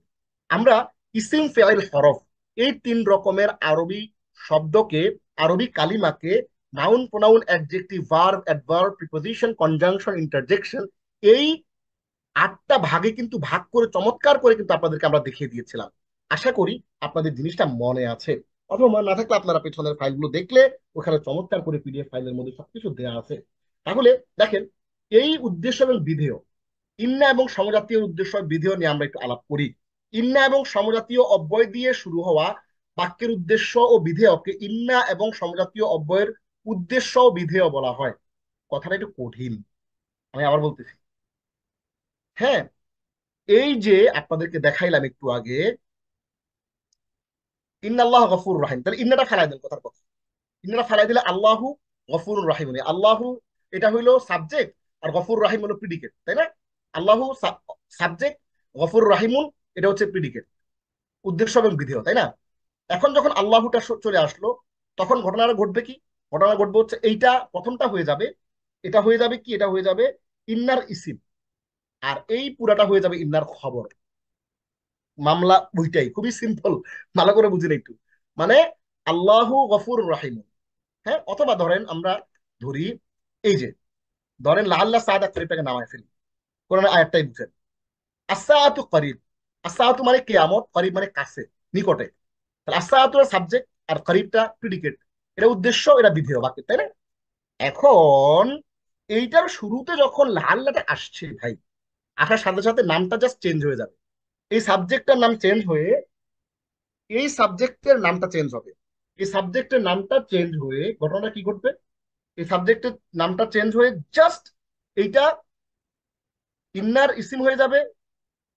আমরা ইসিম ফেইল হরফ, এই তিন রকমের আরবি শব্দকে, আরবি কালিমাকে noun pronoun adjective verb adverb preposition conjunction interjection, এই আটটা ভাগে কিন্তু ভাগ করে চমৎকার করে কিন্তু আপনাদেরকে আমরা দেখিয়ে দিয়েছিলাম। আশা করি আপনাদের জিনিসটা মনে আছে। অথবা মনে না থাকলে আপনারা পেছনের ফাইলগুলো দেখলে ওখানে চমৎকার করে পিডিএফ ফাইলের মধ্যে সবকিছু দেওয়া আছে। তাহলে দেখেন, এই উদ্দেশ্য এবং বিধেয়, ইন্না এবং সমজাতীয় উদ্দেশ্য বিধেয় নিয়ে আমরা একটু আলাপ করি। ইন্না এবং সমজাতীয় অব্যয় দিয়ে শুরু হওয়া বাক্যের উদ্দেশ্য ও বিধেয়কে ইন্না এবং সমজাতীয় অব্যয়ের উদ্দেশ্য ও বিধেয় বলা হয়। কথাটা একটু কঠিন, আমি আবার বলতেছি। হ্যাঁ, এই যে আপনাদেরকে দেখাইলাম একটু আগে, ইন্নাল্লাহ গফুর রাহিম, তাহলে ইন্নাটা ফেলাই দেন, কথার কথা। ইন্নাটা ফেলাই দিলে আল্লাহু গফুর রাহিম, আল্লাহু এটা হইলো সাবজেক্ট, আর গফুর রাহিম হলো প্রিডিকেট, তাই না? আল্লাহু সাবজেক্ট, গফুর রাহিমুন এটা হচ্ছে প্রিডিকেট, উদ্দেশ্য এবং বিধেয়, তাই না? এখন যখন আল্লাহুটা চলে আসলো, তখন ঘটনাটা ঘটবে কি? ঘটনা ঘটবে হচ্ছে এইটা, প্রথমটা হয়ে যাবে, এটা হয়ে যাবে কি, এটা হয়ে যাবে ইন্নার ইসিম, আর এই পুরাটা হয়ে যাবে ইন্নার খবর। মামলা ওইটাই, খুবই সিম্পল, ভালো করে বুঝেন একটু। মানে আল্লাহু গফুর রাহিম। হ্যাঁ, অথবা ধরেন আমরা ধরি, এই যে ধরেন লাল্লাহ সাদা করিবটাকে নামায় ফেলি, কোরআনের আয়াতটাই বুঝেন। আসাআতু করিব, আসাআতু মানে কিয়ামত, করিব মানে কাছে, নিকটে। তাহলে আসাআতু সাবজেক্ট আর করিবটা প্রিডিকেট, এটা উদ্দেশ্য, এটা বিধেয় বাক্য, তাই না? এখন এইটার শুরুতে যখন লাল্লাটা আসছে ভাই, আসার সাথে সাথে নামটা জাস্ট চেঞ্জ হয়ে যাবে। এই সাবজেক্টটার নাম চেঞ্জ হয়ে, এই সাবজেক্টের নামটা চেঞ্জ হবে। এই সাবজেক্টের নামটা চেঞ্জ হয়ে ঘটনা কি ঘটবে? এই সাবজেক্টের নামটা চেঞ্জ হয়ে জাস্ট এইটা ইন্নার ইসিম হয়ে যাবে,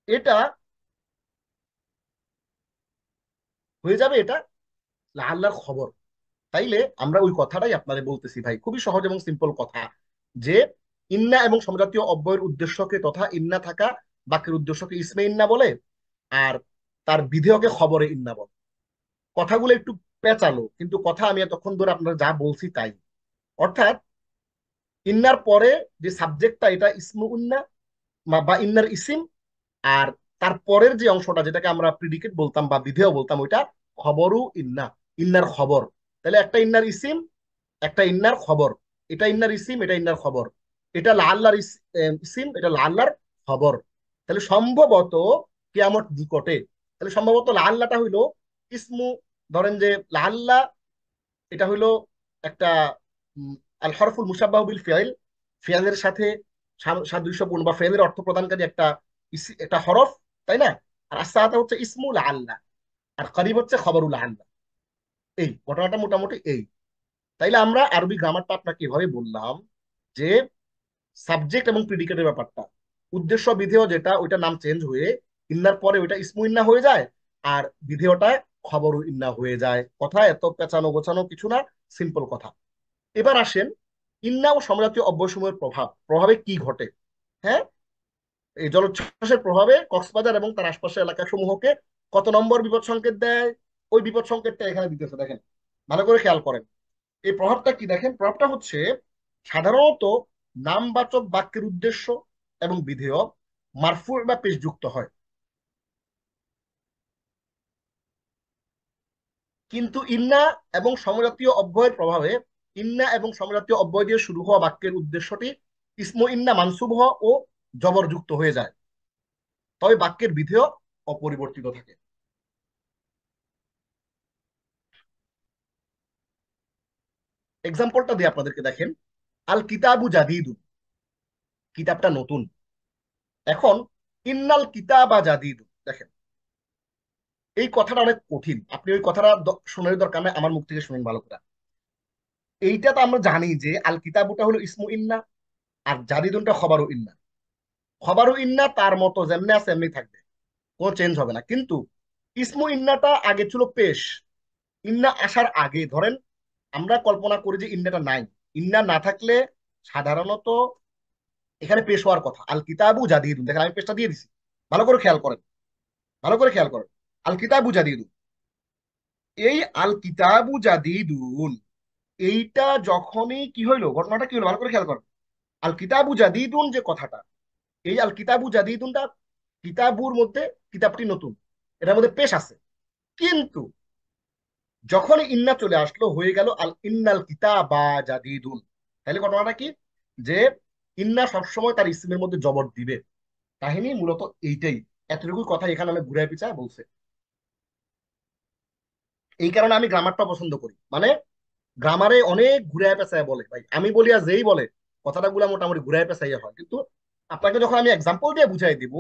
এটা হয়ে যাবে এটা আল্লাহর খবর। তাইলে আমরা ওই কথাটাই আপনাদের বলতেছি ভাই, খুবই সহজ এবং সিম্পল কথা, যে ইন্না এবং সমজাতীয় অব্যয়ের উদ্দেশ্যকে তথা ইন্না থাকা বাক্যের উদ্দেশ্যকে ইসমে ইন্না বলে, আর তার বিধেয়কে খবরে ইন্না বলে। কথাগুলো একটু পেঁচালো, কিন্তু কথা আমি এতক্ষণ ধরে আপনারা যা বলছি তাই। অর্থাৎ ইন্নার পরে যে সাবজেক্টটা, এটা ইসমু ইন্না বা ইন্নার ইসিম, আর তার পরের যে অংশটা যেটাকে আমরা প্রিডিকেট বলতাম বা বিধেয় বলতাম, ওইটা খবরু ইন্না, ইন্নার খবর। তাহলে একটা ইন্নার ইসিম, একটা ইন্নার খবর, এটা ইন্নার ইসিম, এটা ইন্নার খবর, এটা লাল্লার ইসিম, এটা লাল্লার খবর। তাহলে সম্ভবত কিয়ামত নিকটে, তাহলে সম্ভবত লাল্লাটা হইলো ইসমু, ধরেন যে লাল্লা এটা হইলো একটা উম, আল হরফুল মুসাব্বাহু বিল ফিআইল, ফিআলের সাথে সাদৃশ্যপূর্ণ বা ফিআলের অর্থ প্রদানকারী একটা একটা হরফ, তাই না? আর আসাআতা হচ্ছে ইসমুল আল্লাহ, আর করিব হচ্ছে খবরুল আল্লাহ। এই ঘটনাটা মোটামুটি এই। তাইলে আমরা আরবি গ্রামারটা আপনাকে এভাবে বললাম যে সাবজেক্ট এবং প্রিডিকেটের ব্যাপারটা, উদ্দেশ্য বিধেয় যেটা ওইটা নাম চেঞ্জ হয়ে ইন্নার পরে ওইটা ইসমু ইন্না হয়ে যায়, আর বিধেয়টা খবরু ইন্না হয়ে যায়। কথা এত পেঁচানো গোছানো কিছু না, সিম্পল কথা। এবার আসেন ইন্না ও সমজাতীয় অব্যয়সমূহের প্রভাবে কি ঘটে। হ্যাঁ, এই জলোচ্ছ্বাসের প্রভাবে কক্সবাজার এবং তার আশপাশের এলাকা সমূহকে কত নম্বর বিপদ সংকেত দেয়? ওই বিপদ সংকেতটা এখানে দিতেছে, দেখেন ভালো করে খেয়াল করেন। এই প্রভাবটা কি দেখেন, প্রভাবটা হচ্ছে সাধারণত নামবাচক বাক্যের উদ্দেশ্য এবং বিধেয় মারফু বা পেশ যুক্ত হয়, কিন্তু ইন্না এবং সমজাতীয় অব্যয়ের প্রভাবে ইন্না এবং সমজাতীয় অব্যয় দিয়ে শুরু হওয়া বাক্যের উদ্দেশ্যটি ইসমু ইন্না মানসুব হওয়া ও জবরযুক্ত হয়ে যায়, তবে বাক্যের বিধেয় অপরিবর্তিত থাকে। এক্সাম্পলটা দিয়ে আপনাদেরকে দেখেন, আল কিতাবু জাদিদু, কিতাবটা নতুন। এখন ইন্নাল কিতাবা জাদিদু, দেখেন এই কথাটা অনেক কঠিন, আপনি ওই কথাটা শোনার দরকার নেই, আমার মুখ থেকে শুনুন ভালো করে। এইটা তো আমরা জানি যে আল কিতাবুটা হলো ইসমু ইন্না, আর জাদিদুনটা খবরু ইন্না। খবরু ইন্না তার মতো যেমনি আছে এমনি থাকবে, কোনো চেঞ্জ হবে না। কিন্তু ইসমু ইন্নাটা আগে ছিল পেশ। ইন্না আসার আগে ধরেন আমরা কল্পনা করি যে ইন্নাটা নাই, ইন্না না থাকলে সাধারণত এখানে পেশ হওয়ার কথা আল কিতাবু জাদিদুন। দেখেন আমি পেশটা দিয়ে দিছি, ভালো করে খেয়াল করেন, ভালো করে খেয়াল করেন। আল কিতাবু জাদিদুন, এই আল কিতাবু জাদিদুন এইটা যখনই কি হইলো, ঘটনাটা কি হলো ভালো করে খেয়াল করেন। আল কিতাবু জাদিদুন যে কথাটা, এই আল কিতাবু জাদিদুনটা কিতাবুর মধ্যে, কিতাবটি নতুন, এটার মধ্যে পেশ আছে। কিন্তু যখন ইন্না চলে আসলো হয়ে গেল আল ইন্নাল কিতাবা জাদিদুন, তাহলে ঘটনাটা কি, যে ইন্না সবসময় তার ইসমের মধ্যে জবর দিবে। কাহিনী মূলত এইটাই, এতটুকু কথা এখানে আমি ঘুরে পিছায় বলছে। এই কারণে আমি গ্রামারটা পছন্দ করি, মানে গ্রামারে অনেক ঘুরায় পেঁচায় বলে ভাই, আমি বলি আর যেই বলে কথাটা গুলা মোটামুটি ঘুরায় পেঁচাইয়া হয়। কিন্তু আপনাকে যখন আমি এক্সাম্পল দিয়ে বুঝাই দিব,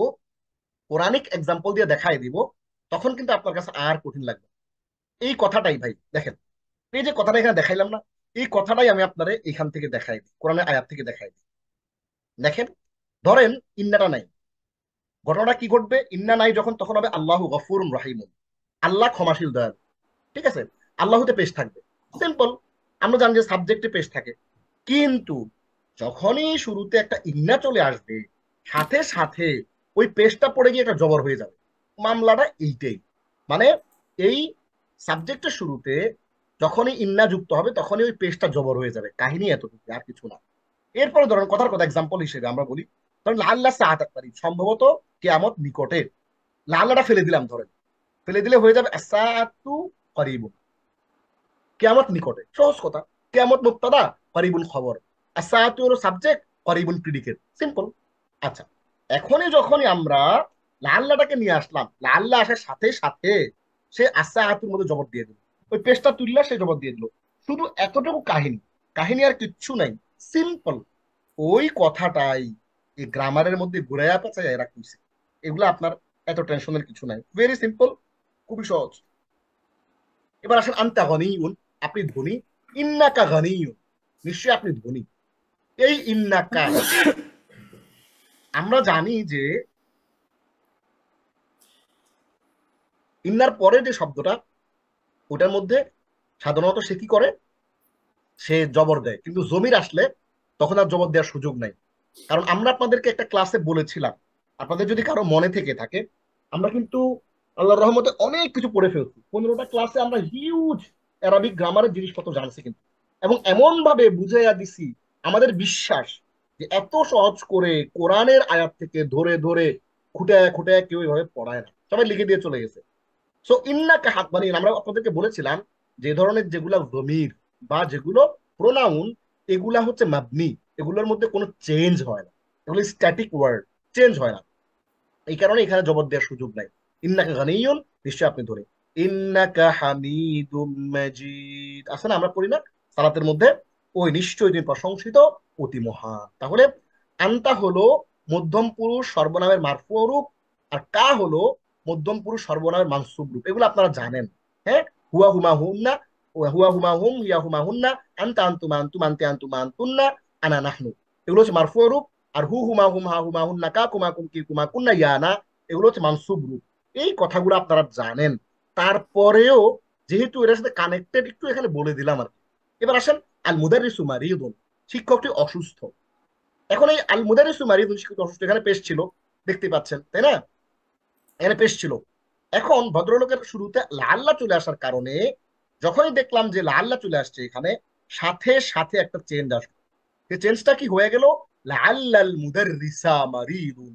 পৌরাণিক এক্সাম্পল দিয়ে দেখাই দিব, তখন কিন্তু আপনার কাছে আর কঠিন লাগবে। এই কথাটাই ভাই দেখেন, এই যে কথাটা এখানে দেখাইলাম না, এই কথাটাই আমি আপনারে এখান থেকে দেখাই দিই, কোরআনের আয়াত থেকে দেখাই দিই। দেখেন, ধরেন ইন্নাটা নাই, ঘটনাটা কি ঘটবে, ইন্না নাই যখন, তখন হবে আল্লাহু গফুরুন রাহিমুন, আল্লাহ ক্ষমাশীল দয়ালু। ঠিক আছে, আল্লাহতে পেশ থাকবে, সিম্পল। আমরা জানি যে সাবজেক্টে পেশ থাকে। কিন্তু যখনই শুরুতে একটা ইন্না চলে আসবে, সাথে সাথে ওই পেশটা পড়ে গিয়ে একটা জবর হয়ে যাবে। মামলাটা এইটাই, মানে এই সাবজেক্টের শুরুতে যখনই ইন্না যুক্ত হবে তখনই ওই পেশটা জবর হয়ে যাবে, কাহিনী এতটুকু আর কিছু না। এরপরে ধরেন কথার কথা এক্সাম্পল হিসেবে আমরা বলি, ধরেন লাল্লা সাহাত পারি, সম্ভবত কেয়ামত নিকটে, লাল্লাটা ফেলে দিলাম, ধরেন ফেলে দিলে হয়ে যাবে আসাতু করিব, কেয়ামত নিকটে, সহজ কথা। কেয়ামত মুবতাদা, করিবুল খবর, আর সাআতু হলো সাবজেক্ট, করিবুল প্রিডিকেট, সিম্পল। আচ্ছা, এখনই যখনই আমরা লাল্লাটাকে নিয়ে আসলাম, লাল্লা আসার সাথে সাথে সে আসা আতুর মধ্যে জবাব দিয়ে দিল, ওই পেজটা তুললা সে জবাব দিয়ে দিল। শুধু এতটুকু কাহিনী, কাহিনী আর কিচ্ছু নাই, সিম্পল। ওই কথাটাই এই গ্রামারের মধ্যে ঘুরাইয়া পেঁচাইয়া এরা কইছে। এগুলো আপনার এত টেনশনের কিছু নাই, ভেরি সিম্পল, খুবই সহজ। এবার আসেন আনতা গনিউন, আপনি ধনী। ইন্নাকা গনিউন, নিশ্চয়ই আপনি ধনী। এই ইন্নাকা, আমরা জানি যে ইন্নার পরে যে শব্দটা, ওটার মধ্যে সাধারণত সে কি করে, সে জবর দেয়। কিন্তু জমির আসলে তখন আর জবর দেওয়ার সুযোগ নাই। কারণ আমরা আপনাদেরকে একটা ক্লাসে বলেছিলাম, আপনাদের যদি কারো মনে থেকে থাকে, আমরা কিন্তু আল্লাহর রহমতে অনেক কিছু পড়ে ফেলছি। 15টা ক্লাসে আমরা হিউজ অ্যারাবিক গ্রামারের জিনিসপত্র জানছি কিন্তু, এবং এমন ভাবে বুঝাইয়া দিছি, আমাদের বিশ্বাস যে এত সহজ করে কোরআনের আয়াত থেকে ধরে ধরে খুঁটায় খুঁটায় কেউ এভাবে পড়ায় না, সবাই লিখে দিয়ে চলে গেছে। সো ইন্নাকা হাত মানে আমরা আপনাদেরকে বলেছিলাম যে ধরনের যেগুলা জমির বা যেগুলো প্রোনাউন, এগুলা হচ্ছে মাবনি, এগুলোর মধ্যে কোনো চেঞ্জ হয় না, এগুলো স্ট্যাটিক ওয়ার্ড, চেঞ্জ হয় না। এই কারণে এখানে জবাব দেওয়ার সুযোগ নাই। ইন্নাকা গানিয়ুন, নিশ্চয় আপনি ধরে। ইন্নাকা হামিদুম মাজিদ আছে না, আমরা পড়ি না সালাতের মধ্যে, ওই নিশ্চয়ই তুমি প্রশংসিত, অতি মহান। তাহলে আনতা হলো মধ্যম পুরুষ সর্বনামের মারফুউ রূপ, আর কা হলো মধ্যম পুরুষ সর্বনামের মানসুব রূপ, এগুলো আপনারা জানেন। হ্যাঁ, হুয়া হুমা হুন্না, হুয়া হুমা হুম, হিয়া হুমা হুন্না, আনতা আনতুমা আনতুম, আনতে আনতুমা আনতুন্না, আনা নাহনু, এগুলো হচ্ছে মারফু রূপ। আর হু হুমা হুম, হা হুমা হুন্না, কা কুমা কুম, কি কুমা কুন্না, ইয়ানা, এগুলো হচ্ছে মানসুব রূপ। এই কথাগুলো আপনারা জানেন। তারপরেও যেহেতু এর সাথে কানেক্টেড, একটু এখানে বলে দিলাম আর কি। এবার আসেন, আল মুদারিসু মারিদুন, শিক্ষকটি অসুস্থ। এখন এই আল মুদারিসু মারিদুন, শিক্ষকটি অসুস্থ, এখানে পেশ ছিল, দেখতে পাচ্ছেন তাই না, এখানে পেশ ছিল। এখন ভদ্রলোকের শুরুতে লাল্লা চলে আসার কারণে, যখনই দেখলাম যে লাল্লা চলে আসছে এখানে, সাথে সাথে একটা চেঞ্জ আসলো। এই চেঞ্জটা কি হয়ে গেল, লাল্লাল মুদাররিসা মারিদুন।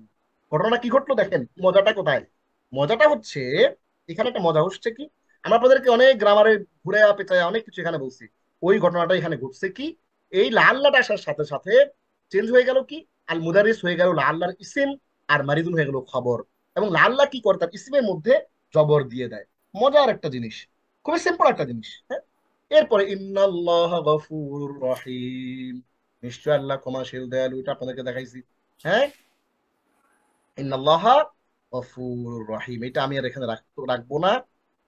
ঘটনা কি ঘটলো দেখেন, মজাটা কোথায়? মজাটা হচ্ছে, এখানে একটা মজা হচ্ছে কি, আমরা আপনাদেরকে অনেক গ্রামারে ঘুরে পেঁচায় অনেক কিছু এখানে বলছি। ওই ঘটনাটা এখানে ঘটছে কি, এই লাল্লাটা আসার সাথে সাথে চেঞ্জ হয়ে গেল কি, আল মুদারিস হয়ে গেল লাল্লার ইসিম, আর মারিদুন হয়ে গেল খবর। এবং লাল্লা কি করে, তার ইসিমের মধ্যে জবর দিয়ে দেয়। মজার একটা জিনিস, খুবই সিম্পল একটা জিনিস। হ্যাঁ, এরপরে ইন্নাল্লাহ গফুরুর রহিম, নিশ্চয় আল্লাহ ক্ষমাশীল দয়ালু, এটা আপনাদেরকে দেখাইছি। হ্যাঁ, ইন্নাল্লাহ গফুরুর রহিম, এটা আমি আর এখানে রাখবো না,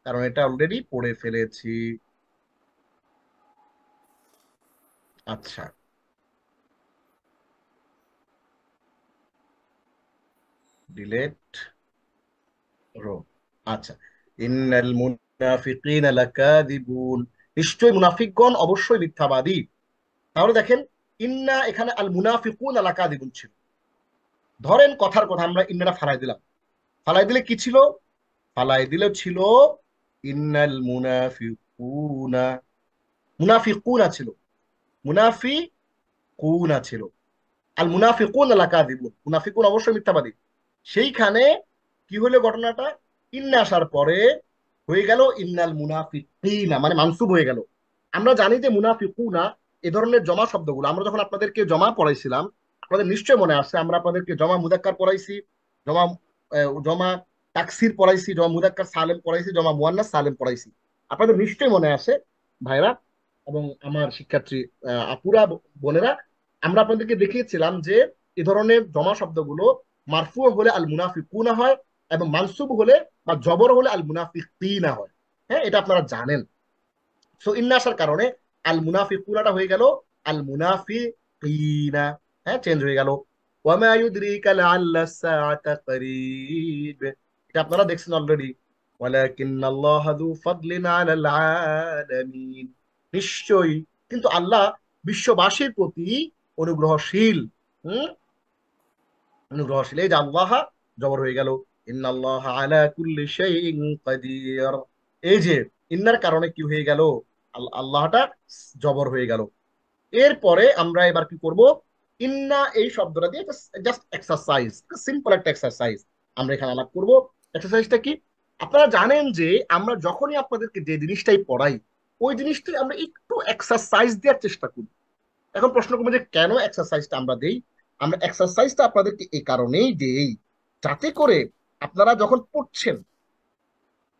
কারণ এটা অলরেডি পড়ে ফেলেছি। আচ্ছা, ডিলেট রো। আচ্ছা, ইন্নাল মুনাফিকিনা লাকাযিবুন, নিশ্চয় মুনাফিকগণ অবশ্যই মিথ্যাবাদী। তাহলে দেখেন, ইন্না এখানে আল মুনাফিকুন লাকাযিবুন ছিল। ধরেন কথার কথা আমরা ইন্নাটা ফালাই দিলাম, ফালাই দিলে কি ছিল, ফালাই দিলে ছিল ইন্নাল মুনাফিকুনা, মুনাফিকুনা ছিল, মুনাফিকুনা ছিল। আল মুনাফিকুন লাকাযিবুন, মুনাফিকুন অবশ্যই মিথ্যাবাদী। সেইখানে কি হলো ঘটনাটা, ইন্না আসার পরে হয়ে গেল ইন্নাল মুনাফিকিনা, মানে মানসুব হয়ে গেল। আমরা জানি যে মুনাফিকুনা এ ধরনের জমা শব্দগুলো আমরা যখন আপনাদেরকে জমা পড়াইছিলাম, আপনাদের নিশ্চয় মনে আছে, আমরা আপনাদেরকে জমা মুদাক্কার পড়াইছি, জমা জমা তাকসির পড়াইছি, জমা মুদাক্কার সালেম পড়াইছি, জমা মুয়ান্নাস সালেম পড়াইছি। আপনাদের নিশ্চয় মনে আছে ভাইরা এবং আমার শিক্ষার্থী আপুরা, বোনেরা, আমরা আপনাদেরকে দেখিয়েছিলাম যে এ ধরনের জমা শব্দগুলো মারফু হলে আল মুনাফিকুনা হয়, এবং মানসুব হলে বা জবর হলে আল মুনাফিকিনা হয়। হ্যাঁ, এটা আপনারা জানেন। সো ইন্না আসার কারণে আল মুনাফিকুনাটা হয়ে গেল আল মুনাফিকিনা। হ্যাঁ, চেঞ্জ হয়ে গেল। ওয়ামা ইউদরিকা লাআল্লা সাআতা করিব, এটা আপনারা দেখছেন অলরেডি। ওয়ালাকিন্নাল্লাহ যু ফাদলিন আলাল আলামিন, নিশ্চয়ই কিন্তু আল্লাহ বিশ্ববাসীর প্রতি অনুগ্রহশীল। হুম, অনুগ্রহশীল। এই যে আল্লাহ জবর হয়ে গেল, ইন্নাল্লাহ আলা কুল্লি শাইইন কাদির। এই যে ইন্নার কারণে কি হয়ে গেল, আল্লাহটা জবর হয়ে গেল। এরপরে আমরা এবার কি করব, ইন্না এই শব্দটা দিয়ে জাস্ট এক্সারসাইজ, সিম্পল একটা এক্সারসাইজ আমরা এখানে আলাপ করব। এক্সারসাইজটা কি, আপনারা জানেন যে আমরা যখনই আপনাদেরকে যে জিনিসটাই পড়াই, ওই জিনিসটাই আমরা একটু এক্সারসাইজ দেওয়ার চেষ্টা করি। এখন প্রশ্ন করবো যে কেন এক্সারসাইজটা আমরা দেই। আমরা এক্সারসাইজটা আপনাদেরকে এই কারণেই দেই, যাতে করে আপনারা যখন পড়ছেন,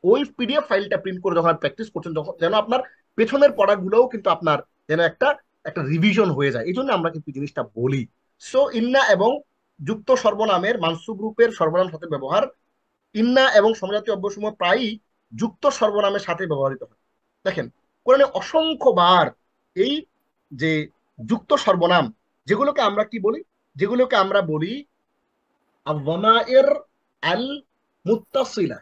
ওই পিডিএফ ফাইলটা প্রিন্ট করে যখন প্র্যাকটিস করছেন, যখন যেন আপনার পেছনের পড়াগুলোও কিন্তু আপনার যেন একটা একটা রিভিশন হয়ে যায়, এই জন্য আমরা কিন্তু জিনিসটা বলি। সো ইন্না এবং যুক্ত সর্বনামের মানসুব রূপের সর্বনাম সাথে ব্যবহার, ইন্না এবং সমজাতীয় অব্যয়সমূহ প্রায়ই যুক্ত সর্বনামের সাথে ব্যবহৃত হয়। দেখেন, কোরআনে অসংখ্যবার এই যে যুক্ত সর্বনাম, যেগুলোকে আমরা কি বলি, যেগুলোকে আমরা বলি আল-যামাইর আল-মুত্তাসিলা,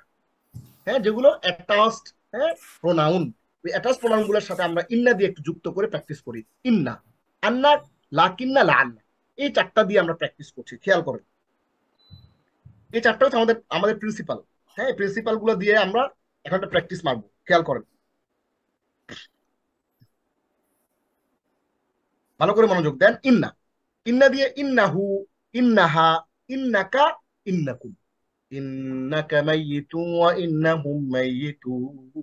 হ্যাঁ, যেগুলো অ্যাটাচড, হ্যাঁ, প্রোনাউন, ওই অ্যাটাচ প্রোনাউন গুলোর সাথে আমরা ইন্না দিয়ে একটু যুক্ত করে প্র্যাকটিস করি। ইন্না, আন্না, লাকিন্না, লাআন্না, এই চারটা দিয়ে আমরা প্র্যাকটিস করছি, খেয়াল করেন। এই চারটা হচ্ছে আমাদের আমাদের প্রিন্সিপাল। হ্যাঁ, প্রিন্সিপাল গুলো দিয়ে আমরা এখন একটা প্র্যাকটিস মারবো, খেয়াল করেন, ভালো করে মনোযোগ দেন। ইন্না, ইন্না দিয়ে ইন্নাহু, ইন্নাহা, ইন্নাকা, ইন্নাকুম, ইন্নাকা মাইয়িতুন ওয়া ইন্নাহুম মাইয়িতুন।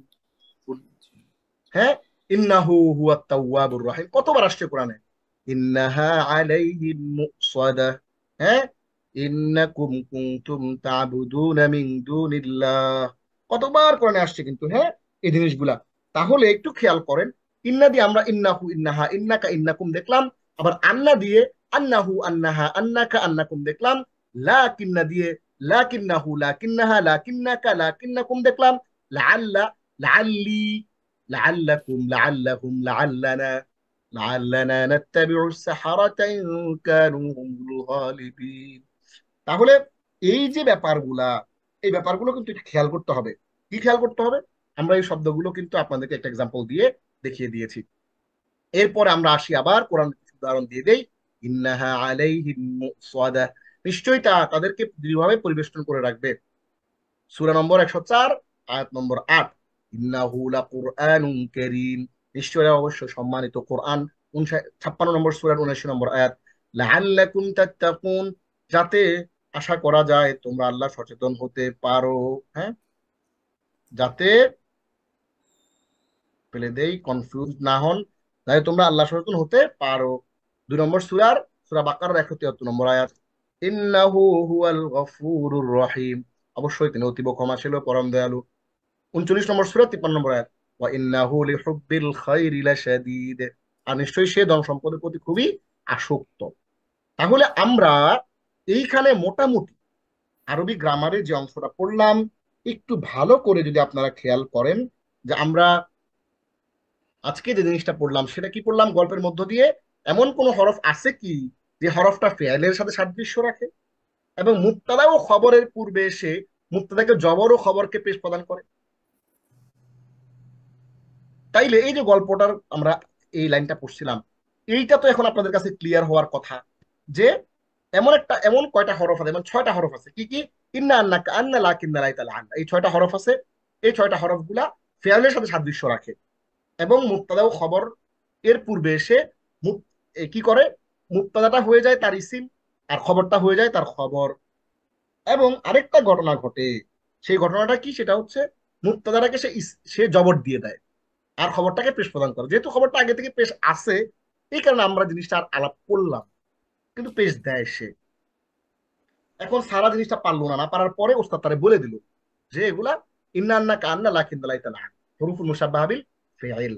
হ্যাঁ, ইন্নাহু হুয়াত তাওয়াবুর রহিম কতবার আসছে কোরআনে, ইন্নাহা আলাইহিম মুসাদা, হ্যাঁ, ইন্নাকুম কুনতুম তা'বুদুনা মিন দুনিল্লাহ, কতবার কোরআনে আসছে কিন্তু, হ্যাঁ, এই জিনিসগুলা। তাহলে একটু খেয়াল করেন, ইন্না দিয়ে আমরা ইন্নাহু, ইন্নাহা, ইন্নাকা, ইন্নাকুম দেখলাম। আবার আন্না দিয়ে আন্নাহু, আন্নাহা, আন্নাকা, আন্নাকুম দেখলাম। লাকিন্না দিয়ে লাকিন্নাহু, লাকিন্নাহা, লাকিন্নাকা, লাকিন্নাকুম দেখলাম, লাআল্লা, লাআল্লি, লাআল্লাকুম, লাআল্লাহুম, লাআল্লানা, লাআল্লানা নাত্তাবিউস সাহারাতা ইন কানু হুমুল গালিবিন। তাহলে এই যে ব্যাপারগুলা, এই ব্যাপারগুলো কিন্তু একটু খেয়াল করতে হবে। কি খেয়াল করতে হবে? আমরা এই শব্দগুলো কিন্তু আপনাদেরকে একটা এক্সাম্পল দিয়ে দেখিয়ে দিয়েছি। এরপরে আমরা আসি আবার কোরআন উদাহরণ দিয়ে দেই। ইন্নাহা আলাইহিম মুসাদা, নিশ্চয়ই তা তাদেরকে দৃঢ়ভাবে পরিবেষ্টন করে রাখবে। সূরা নম্বর 104, আয়াত নম্বর 8। ইন্নাহু লাকুরআনুন কারীম, নিশ্চয়ই অবশ্যই সম্মানিত কোরআন। 56 নম্বর সূরার 79 নম্বর আয়াত। লাআল্লাকুম তাত্তাকুন, যাতে আশা করা যায় তোমরা আল্লাহ সচেতন হতে পারো। হ্যাঁ, যাতে ফেলে দেই, কনফিউজ না হন, যাতে তোমরা আল্লাহ সচেতন হতে পারো। 2 নম্বর সূরা বাকারার 173 নম্বর আয়াত। ইন্নাহু হুয়াল গফুরুর রহিম, অবশ্যই তিনি অতীব ক্ষমাশীল ও পরম দয়ালু। 39 নম্বর সূরা 53 নম্বর আয়াত। ওয়া ইন্নাহু লিহুব্বিল খাইরি লাশাদীদ, আর নিশ্চয়ই সে ধন সম্পদের প্রতি খুবই আসক্ত। তাহলে আমরা এইখানে মোটামুটি আরবি গ্রামারের যে অংশটা পড়লাম, একটু ভালো করে যদি আপনারা খেয়াল করেন, যে আমরা আজকে যে জিনিসটা পড়লাম সেটা কি পড়লাম? গল্পের মধ্য দিয়ে এমন কোন হরফ আছে কি যে হরফটা ফেয়ালের সাথে সাদৃশ্য রাখে এবং মুবতাদা ও খবরের পূর্বে এসে মুবতাদাকে জবর ও খবরকে পেশ প্রদান করে? তাইলে এই যে গল্পটার আমরা এই লাইনটা পড়ছিলাম, এইটা তো এখন আপনাদের কাছে ক্লিয়ার হওয়ার কথা যে এমন কয়টা হরফ আছে, এমন 6টা হরফ আছে। কি কি? ইন্না, আন্না, আন্না, লা, কিন্না, লাই, তালা, আন্না, এই 6টা হরফ আছে। এই 6টা হরফ গুলা ফেয়ালের সাথে সাদৃশ্য রাখে এবং মুবতাদা ও খবর এর পূর্বে এসে কি করে? মুবতাদাটা হয়ে যায় তার ইসিম, আর খবরটা হয়ে যায় তার খবর। এবং আরেকটা ঘটনা ঘটে, সেই ঘটনাটা কি? সেটা হচ্ছে মুবতাদাটাকে সে জবর দিয়ে দেয় আর খবরটাকে পেশ প্রদান করে। যেহেতু খবরটা আগে থেকে পেশ আছে, এই কারণে আমরা জিনিসটা আর আলাপ করলাম, কিন্তু পেশ দেয় সে। এখন সারা জিনিসটা পারলো না, না পারার পরে ওস্তাদ তারে বলে দিল যে এগুলা ইন্না, আন্না, কান্না, লা, কিন্না, লাই, তালা, হুরুফুল মুশাব্বাহা বিল ফিআল।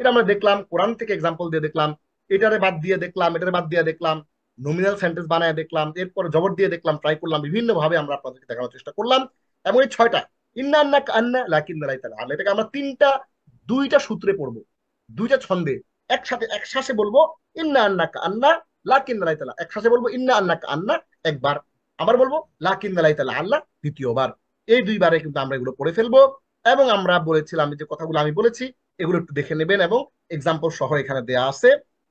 এটা আমরা দেখলাম কোরআন থেকে এক্সাম্পল দিয়ে দেখলাম, এটারে বাদ দিয়ে দেখলাম, এটারে বাদ দিয়ে দেখলাম, নমিনাল সেন্টেন্স বানায় দেখলাম, এরপর জবর দিয়ে দেখলাম, ট্রাই করলাম, বিভিন্ন ভাবে আমরা আপনাদেরকে দেখানোর চেষ্টা করলাম। এবং এই 6টা ইন্না, আন্না, কান্না, লা, কিন্না, লাই, তালা, আল্লাহ, এটাকে আমরা দুইটা সূত্রে পড়বো, দুইটা ছন্দে একসাথে একশ্বাসে বলবো। ইন্না, আন্না, কান্না, লা, কিন্না, লাই, তালা, একশ্বাসে বলবো। ইন্না, আন্না, কান্না একবার, আবার বলবো লা, কিন্না, লাই, তালা, আল্লাহ দ্বিতীয়বার। এই দুইবারে কিন্তু আমরা এগুলো পড়ে ফেলবো। এবং আমরা বলেছিলাম যে কথাগুলো আমি বলেছি এগুলো একটু দেখে নেবেন, এবং এক্সাম্পল সহ এখানে দেয়া আছে।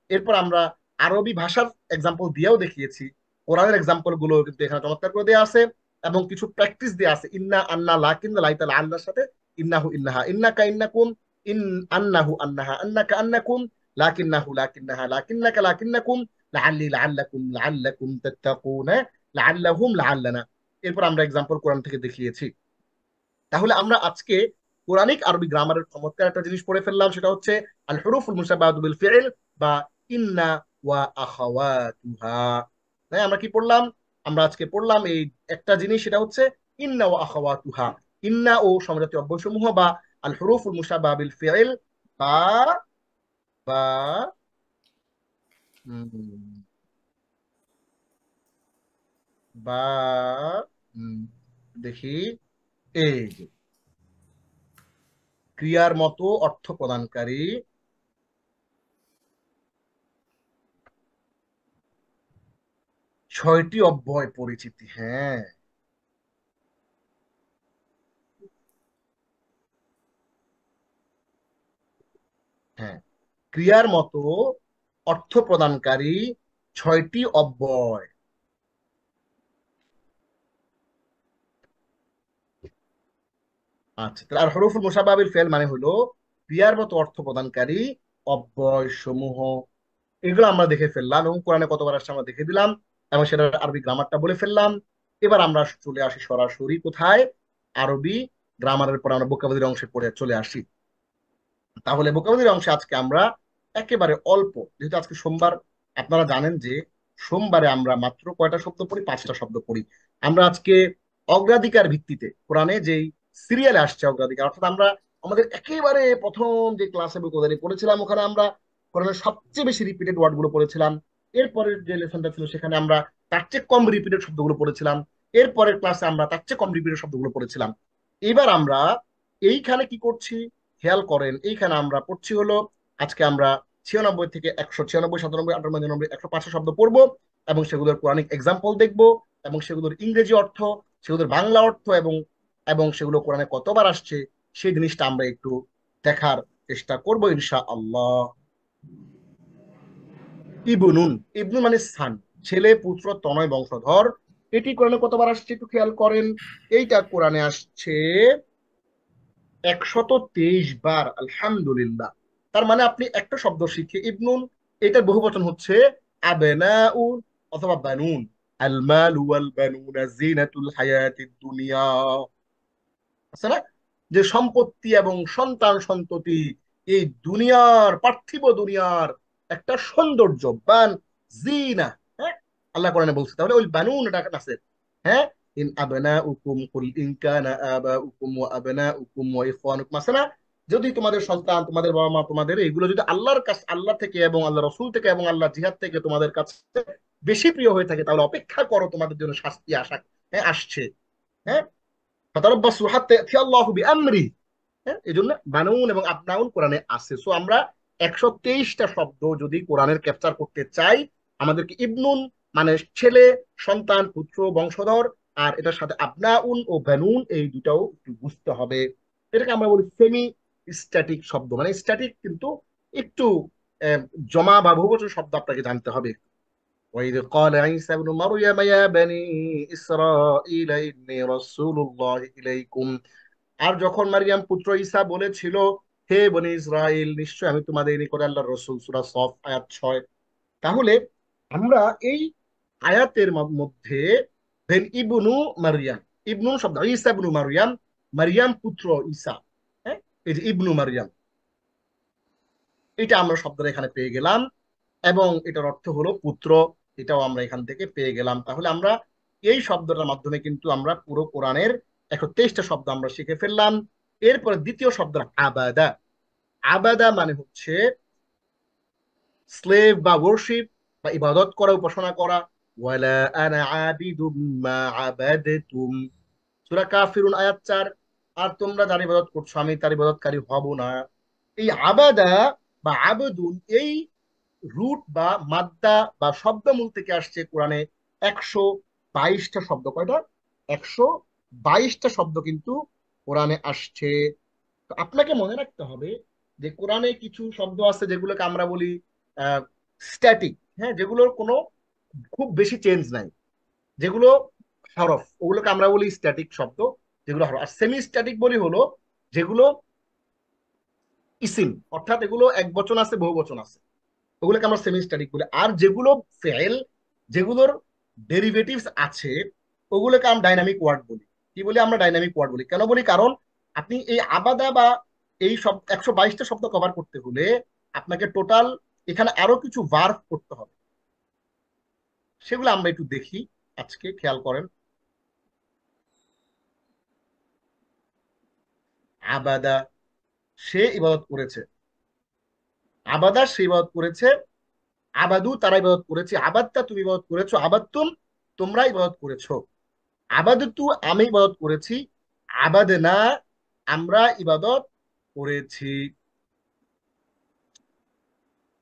এরপর আমরা আরবি ভাষার এক্সাম্পল দিয়েও দেখিয়েছি, কোরআনের এক্সাম্পল গুলো কিন্তু এখানে চমৎকার করে দেওয়া আছে এবং কিছু প্র্যাকটিস দেওয়া আছে। ইন্না, আন্না, লা, কিন্না, লাই, তালা, আল্লাহর সাথে ইন্নাহু, ইন্নাহা, ইন্নাকা, ইন্নাকুম, ইন, আন্নাহু, আন্নাহা, আন্নাকা, আন্নাকুম, লাকিন্নাহু, লাকিন্নাহা, লাকিন্নাকা, লাকিন্নাকুম, লাআল্লি, লাআল্লাকুম, লাআল্লাকুম তাত্তাকুন, লাআল্লাহুম, লাআল্লানা। এরপর আমরা এক্সাম্পল কোরআন থেকে দেখিয়েছি। তাহলে আমরা আজকে কোরআনিক আরবি গ্রামারের চমৎকার একটা জিনিস পড়ে ফেললাম, সেটা হচ্ছে আল হুরুফুল মুশাব্বাহাতু বিল ফি'ল বা ইন্না ওয়া আখাওয়াতুহা। হ্যাঁ, আমরা কি পড়লাম? আমরা আজকে পড়লাম এই একটা জিনিস, সেটা হচ্ছে ইন্না ওয়া আখাওয়াতুহা। ইন্না ও সমজাতীয় অব্যয়সমূহ বা আল হুরুফুল মুশাব্বাহা বিল ফি'ল বা বা উম, বা উম, দেখি, এই যে ক্রিয়ার মতো অর্থ প্রদানকারী 6টি অব্যয় পরিচিতি। হ্যাঁ, হ্যাঁ, ক্রিয়ার মতো অর্থ প্রদানকারী 6টি অব্যয়। আচ্ছা, তাহলে আর হরফুল মুশাব্বাহ ফেল মানে হলো ক্রিয়ার মতো অর্থ প্রদানকারী অব্যয় সমূহ। এগুলো আমরা দেখে ফেললাম এবং কোরআনে কতবার আসছে আমরা দেখে দিলাম এবং সেটার আরবি গ্রামারটা বলে ফেললাম। এবার আমরা চলে আসি সরাসরি কোথায়? আরবি গ্রামারের পর আমরা ভোকাবুলারি অংশে পড়ে চলে আসি। তাহলে ভোকাবুলারি অংশে আজকে আমরা একেবারে অল্প, যেহেতু আজকে সোমবার, আপনারা জানেন যে সোমবারে আমরা মাত্র কয়টা শব্দ পড়ি? 5টা শব্দ পড়ি। আমরা আজকে অগ্রাধিকার ভিত্তিতে কোরআনে যেই সিরিয়ালে আসছে অগ্রাধিকার, অর্থাৎ আমরা আমাদের একেবারে প্রথম যে ক্লাসে ভোকাবুলারি পড়েছিলাম ওখানে আমরা কোরআনের সবচেয়ে বেশি রিপিটেড ওয়ার্ড গুলো পড়েছিলাম। এরপরের যে লেসনটা ছিল সেখানে আমরা তার চেয়ে কম রিপিটেড শব্দগুলো পড়েছিলাম। এরপরের ক্লাসে আমরা তার চেয়ে কমপ্লিকেটেড শব্দগুলো পড়েছিলাম। এবার আমরা এইখানে কি করছি খেয়াল করেন, এইখানে আমরা পড়ছি হলো আজকে আমরা 96 থেকে 196, 97, 98, 99, 105 শব্দ পড়বো এবং সেগুলোর কোরআনিক এক্সাম্পল দেখবো এবং সেগুলোর ইংরেজি অর্থ, সেগুলোর বাংলা অর্থ এবং এবং সেগুলো কোরআনে কতবার আসছে সেই জিনিসটা আমরা একটু দেখার চেষ্টা করবো ইনশাআল্লাহ। ইবনুন, ইবনুন মানে সান, ছেলে, পুত্র, তনয়, বংশধর। এটি কোরআনে কতবার আসছে একটু খেয়াল করেন। এইটা কোরআনে আসছে 123 বার, আলহামদুলিল্লাহ। তার মানে আপনি একটা শব্দ শিখে ইবনুন, এটার বহুবচন হচ্ছে আবনাউন অথবা বানুন। আল মাল ওয়াল বানুনা জিনাতুল হায়াতিদ দুনিয়া, আছে না, যে সম্পত্তি এবং সন্তান সন্ততি এই দুনিয়ার, পার্থিব দুনিয়ার একটা সৌন্দর্য, বান, জিনা। হ্যাঁ, আল্লাহ কোরআনে বলছে। তাহলে ওই বানুন এটা আছে। হ্যাঁ, ইন আবনাউকুম কুল ইন কানা আবাউকুম ওয়া আবনাউকুম ওয়া ইখওয়ানুকুম, আছে না, যদি তোমাদের সন্তান, তোমাদের বাবা মা, তোমাদের এগুলো যদি আল্লাহর কাছে, আল্লাহ থেকে এবং আল্লাহ রসুল থেকে এবং আল্লাহ জিহাদ থেকে তোমাদের কাছে বেশি প্রিয় হয়ে থাকে, তাহলে অপেক্ষা করো, তোমাদের জন্য শাস্তি আসছে। হ্যাঁ, ফাতারাব্বাসু হাত্তা ইয়াতিয়াল্লাহু বিআমরি। হ্যাঁ, এই জন্য বানুন এবং আবনাউন কোরআনে আছে। সো আমরা 123টা শব্দ যদি কোরআনের ক্যাপচার করতে চাই, আমাদেরকে ইবনুন মানে ছেলে, সন্তান, পুত্র, বংশধর, আর এটার সাথে আবনাউন ও বানুন এই দুটাও একটু বুঝতে হবে। এটাকে আমরা বলি সেমি স্ট্যাটিক শব্দ, মানে স্ট্যাটিক কিন্তু একটু আহ, জমা বা বহুবচন শব্দ আপনাকে জানতে হবে। وإذ قال عيسى ابن مريم يا بني إسرائيل إني رسول الله إليكم। আর যখন মারিয়াম পুত্র ঈসা বলেছিল, হে বনি ইসরাইল, নিশ্চয় আমি তোমাদের নিকটে আল্লাহর রাসূল, সূরা সফ আয়াত 6। তাহলে আমরা এই আয়াতের মধ্যে ভেন ইবনু মারিয়াম, ইবনু শব্দ ঈসা ইবনু মারিয়াম, মারিয়াম পুত্র ঈসা। হ্যাঁ, এই যে ইবনু মারিয়াম, এটা আমরা শব্দটা এখানে পেয়ে গেলাম এবং এটার অর্থ হলো পুত্র, এটাও আমরা এখান থেকে পেয়ে গেলাম। তাহলে আমরা এই শব্দটার মাধ্যমে কিন্তু আমরা পুরো কোরআনের 123টা শব্দ আমরা শিখে ফেললাম। এরপরে দ্বিতীয় শব্দ আবাদা। আবাদা মানে হচ্ছে স্লেভ বা ওয়ার্শিপ বা ইবাদত করা, উপাসনা করা। ওয়ালা আনা আবিদুম মা আবাদতুম, সূরা কাফিরুন আয়াত 4। আর তোমরা যার ইবাদত করছো আমি তার ইবাদতকারী হব না। এই আবাদা বা আবেদুন, এই রুট বা মাদ্দা বা শব্দমূল থেকে আসছে কোরআনে 122টা শব্দ। কয়টা? 122টা শব্দ কিন্তু কোরআনে আসছে। তো আপনাকে মনে রাখতে হবে যে কোরআনে কিছু শব্দ আছে যেগুলোকে আমরা বলি স্ট্যাটিক, হ্যাঁ, যেগুলোর কোনো খুব বেশি চেঞ্জ নাই, যেগুলো হরফ, ওগুলোকে আমরা বলি স্ট্যাটিক শব্দ, যেগুলো হরফ। আর সেমি স্ট্যাটিক বলি হলো যেগুলো ইসিম, অর্থাৎ এগুলো এক বচন আছে, বহু বচন আছে, ওগুলোকে আমরা সেমি স্ট্যাটিক বলি। আর যেগুলো ফেল, যেগুলোর ডেরিভেটিভস আছে, ওগুলোকে আমরা ডাইনামিক ওয়ার্ড বলি। কি বলি? আমরা ডাইনামিক ওয়ার্ড বলি। কেন বলি? কারণ আপনি এই আবাদা বা এই সব 122টা শব্দ কভার করতে হলে আপনাকে টোটাল এখানে আরো কিছু ভার্ব করতে হবে, সেগুলো আমরা একটু দেখি আজকে, খেয়াল করেন। আবাদা, সে ইবাদত করেছে। আবাদা, সে ইবাদত করেছে। আবাদু, তারা ইবাদত করেছে। আবাদটা, তুমি ইবাদত করেছো। আবাদতুম, তোমরা ইবাদত করেছো। আবাদতু, আমি ইবাদত করেছি। আবাদনা, আমরা ইবাদত করেছি।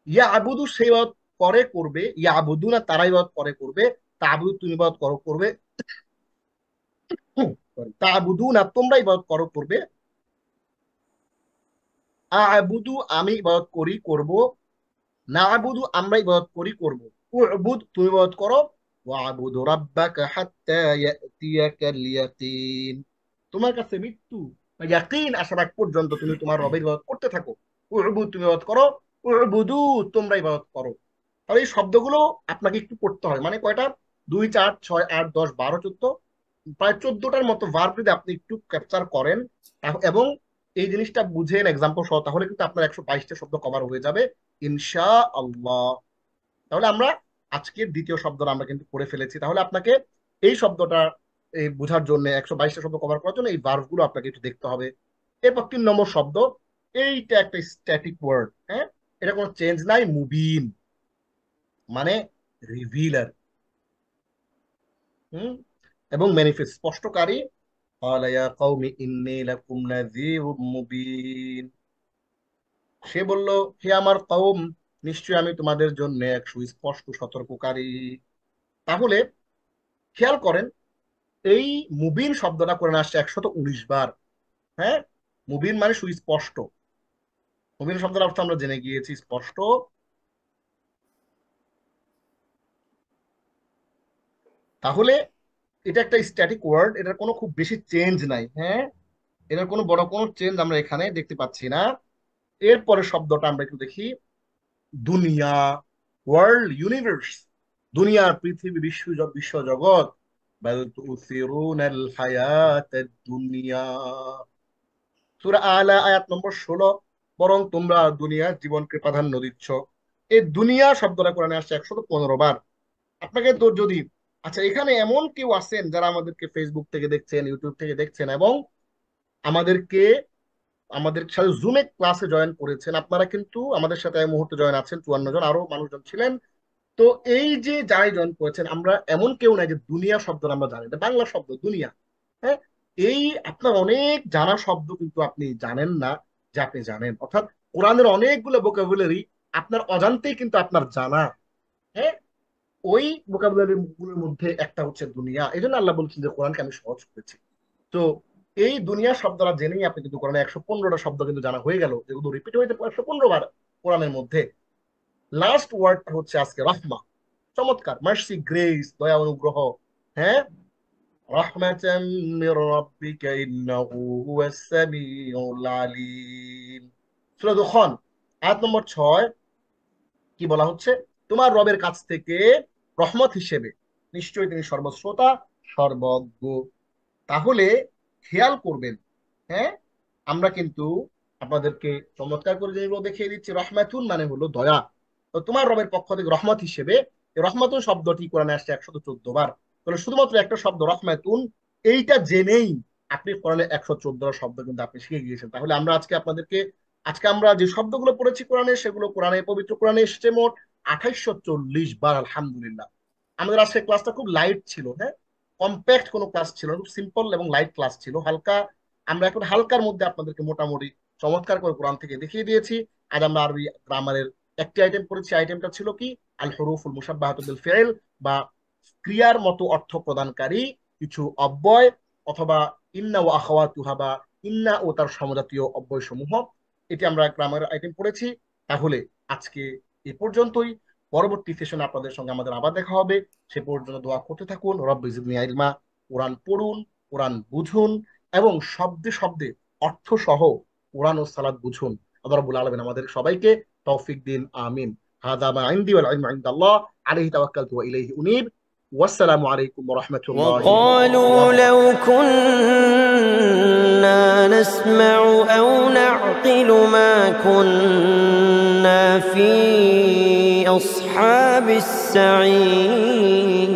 ইয়া আবুদু, সে ইবাদত করে, করবে। ইয়া আবুদু না, তারা ইবাদত করে, করবে। তা আবুদু, তুমি ইবাদত করো, করবে। তা আবুদু না, তোমরা ইবাদত করো, করবে। আ আবুদু, আমি ইবাদত করি, করব। না আবুদু, আমরা ইবাদত করি, করব। উবুদ, তুমি ইবাদত করো। ওয়া আবুদু রাব্বাকা হাত্তা ইয়াতিয়াকাল ইয়াকিন, তোমার কাছে মৃত্যু বা ইয়াকিন আসার আগ পর্যন্ত তুমি তোমার রবের ইবাদত করতে থাকো। উবুদ, তুমি ইবাদত করো। উবুদু, তোমরা ইবাদত করো। তাহলে এই শব্দগুলো আপনাকে একটু পড়তে হয়। মানে কয়টা? 2, 4, 6, 8, 10, 12, 14, প্রায় 14টার মতো ভার্ব যদি আপনি একটু ক্যাপচার করেন এবং এই জিনিসটা বুঝেন এক্সাম্পল সহ, তাহলে কিন্তু আপনার 122টা শব্দ কভার হয়ে যাবে ইনশা আল্লাহ। তাহলে আমরা আজকের দ্বিতীয় শব্দটা আমরা কিন্তু পড়ে ফেলেছি। তাহলে আপনাকে এই শব্দটা এই বোঝার জন্য, 122টা শব্দ কভার করার জন্য এই ভার্ব গুলো আপনাকে একটু দেখতে হবে। এরপর 3 নম্বর শব্দ, এইটা একটা স্ট্যাটিক ওয়ার্ড। হ্যাঁ, এটা কোনো চেঞ্জ নাই, মুবিন মানে রিভিলার। হুম, এবং ম্যানিফেস্ট স্পষ্টকারী। ক্বালা ইয়া কওমি ইন্নী লাকুম নাযীরুম মুবিন। সে বলল, হে আমার কওম, নিশ্চয়ই আমি তোমাদের জন্য এক সুস্পষ্ট সতর্ককারী। তাহলে খেয়াল করেন, এই মুবিন শব্দটা কোরআনে আসছে 119 বার। হ্যাঁ, মুবিন মানে সুস্পষ্ট। মুবিন শব্দের অর্থ আমরা জেনে গিয়েছি, স্পষ্ট। তাহলে এটা একটা স্ট্যাটিক ওয়ার্ড, এটার কোনো খুব বেশি চেঞ্জ নাই। হ্যাঁ, এটার কোনো বড় কোনো চেঞ্জ আমরা এখানে দেখতে পাচ্ছি না। এরপরে শব্দটা আমরা একটু দেখি, দুনিয়া, ওয়ার্ল্ড, ইউনিভার্স। দুনিয়া, পৃথিবী, বিশ্বজগৎ। বাল তুসিরুনাল হায়াতাদ দুনিয়া। সূরা আলা আয়াত নম্বর 16। বরং তোমরা দুনিয়ার জীবনকে প্রাধান্য দিচ্ছ। এই দুনিয়া শব্দটা কোরআনে আসছে 115 বার। আপনাকে তো যদি, আচ্ছা, এখানে এমন কেউ আছেন যারা আমাদেরকে ফেসবুক থেকে দেখছেন, ইউটিউব থেকে দেখছেন এবং আমাদেরকে আমাদের সাথে জুমে ক্লাসে জয়েন করেছেন, আপনারা কিন্তু আমাদের সাথে এই মুহূর্তে জয়েন আছেন 54 জন, আরো মানুষজন ছিলেন। তো এই যে যারাই জয়েন করেছেন, আমরা এমন কেউ নাই যে দুনিয়া শব্দটা আমরা জানি, এটা বাংলা শব্দ দুনিয়া। হ্যাঁ, এই আপনার অনেক জানা শব্দ কিন্তু আপনি জানেন না যে আপনি জানেন, অর্থাৎ কোরআনের অনেকগুলো ভোকাবুলারি আপনার অজান্তেই কিন্তু আপনার জানা। হ্যাঁ, ওই ভোকাবুলারি গুলোর মধ্যে একটা হচ্ছে দুনিয়া। এই জন্য আল্লাহ বলছেন যে কোরআনকে আমি সহজ করেছি। তো এই দুনিয়া শব্দটা জেনেই আপনি কিন্তু কোরআনে 115টা শব্দ কিন্তু জানা হয়ে গেল, যেগুলো রিপিট হয়েছে 115 বার কোরআনের মধ্যে। লাস্ট ওয়ার্ডটা হচ্ছে আজকে রাহমা। চমৎকার, মার্সি, গ্রেস, দয়া, অনুগ্রহ। হ্যাঁ, রাহমাতাম মির রাব্বিকা ইন্নাহু হুয়াস সামিউল আলিম। সূরা দুখান আয়াত নম্বর 6 কি বলা হচ্ছে? তোমার রবের কাছ থেকে রহমত হিসেবে, নিশ্চয়ই তিনি সর্বশ্রোতা, সর্বজ্ঞ। তাহলে খেয়াল করবেন, হ্যাঁ, আমরা কিন্তু আপনাদেরকে চমৎকার করে যেগুলো দেখিয়ে দিচ্ছি, রহমাতুন মানে হলো দয়া। তো তোমার রবের পক্ষ থেকে রহমত হিসেবে, এই রহমাতুন শব্দটি কোরআনে আসছে 114 বার। তাহলে শুধুমাত্র একটা শব্দ রহমাতুন, এইটা জেনেই আপনি কোরআনে 114 শব্দ কিন্তু আপনি শিখে গিয়েছেন। তাহলে আমরা আজকে আমরা যে শব্দগুলো পড়েছি কোরআনে, সেগুলো কোরআনে, পবিত্র কোরআনে এসেছে মোট 2840 বার। আলহামদুলিল্লাহ। আমাদের আজকে ক্লাসটা খুব লাইট ছিল। হ্যাঁ, কম্প্যাক্ট কোনো ক্লাস ছিল না, খুব সিম্পল এবং লাইট ক্লাস ছিল, হালকা। আমরা এখন হালকার মধ্যে আপনাদেরকে মোটামুটি চমৎকার করে কোরআন থেকে দেখিয়ে দিয়েছি। আজ আমরা আরবি গ্রামারের একটি আইটেম পড়েছি। আইটেমটা ছিল কি? আল হুরুফুল মুশাব্বাহাতু বিল ফিল, বা ক্রিয়ার মতো অর্থ প্রদানকারী কিছু অব্যয়, অথবা ইন্না ও আখাওয়াতুহা, বা ইন্না ও তার সমজাতীয় অব্যয় সমূহ। এটি আমরা গ্রামারের আইটেম পড়েছি। তাহলে আজকে এ পর্যন্তই। পরবর্তী সেশনে আপনাদের সঙ্গে আমাদের আবার দেখা হবে। সে পর্যন্ত দোয়া করতে থাকুন, রব্বি জিদনি ইলমা। কোরআন পড়ুন, কোরআন বুঝুন, এবং শব্দে শব্দে অর্থ সহ কোরআন ও সালাত বুঝুন। আল্লাহ রাব্বুল আলামিন আমাদের সবাইকে তৌফিক দিন, আমিন। হাযা মা ইনদি ওয়াল ইলমু ইনদাল্লাহ, আলাইহি তাওয়াক্কালতু ওয়া ইলাইহি উনীব। ওয়াসসালামু আলাইকুম ওয়া রাহমাতুল্লাহি ওয়া وقالوا لو বারাকাতুহু। كنا نسمع أو نعقل ما كنا في أصحاب السعير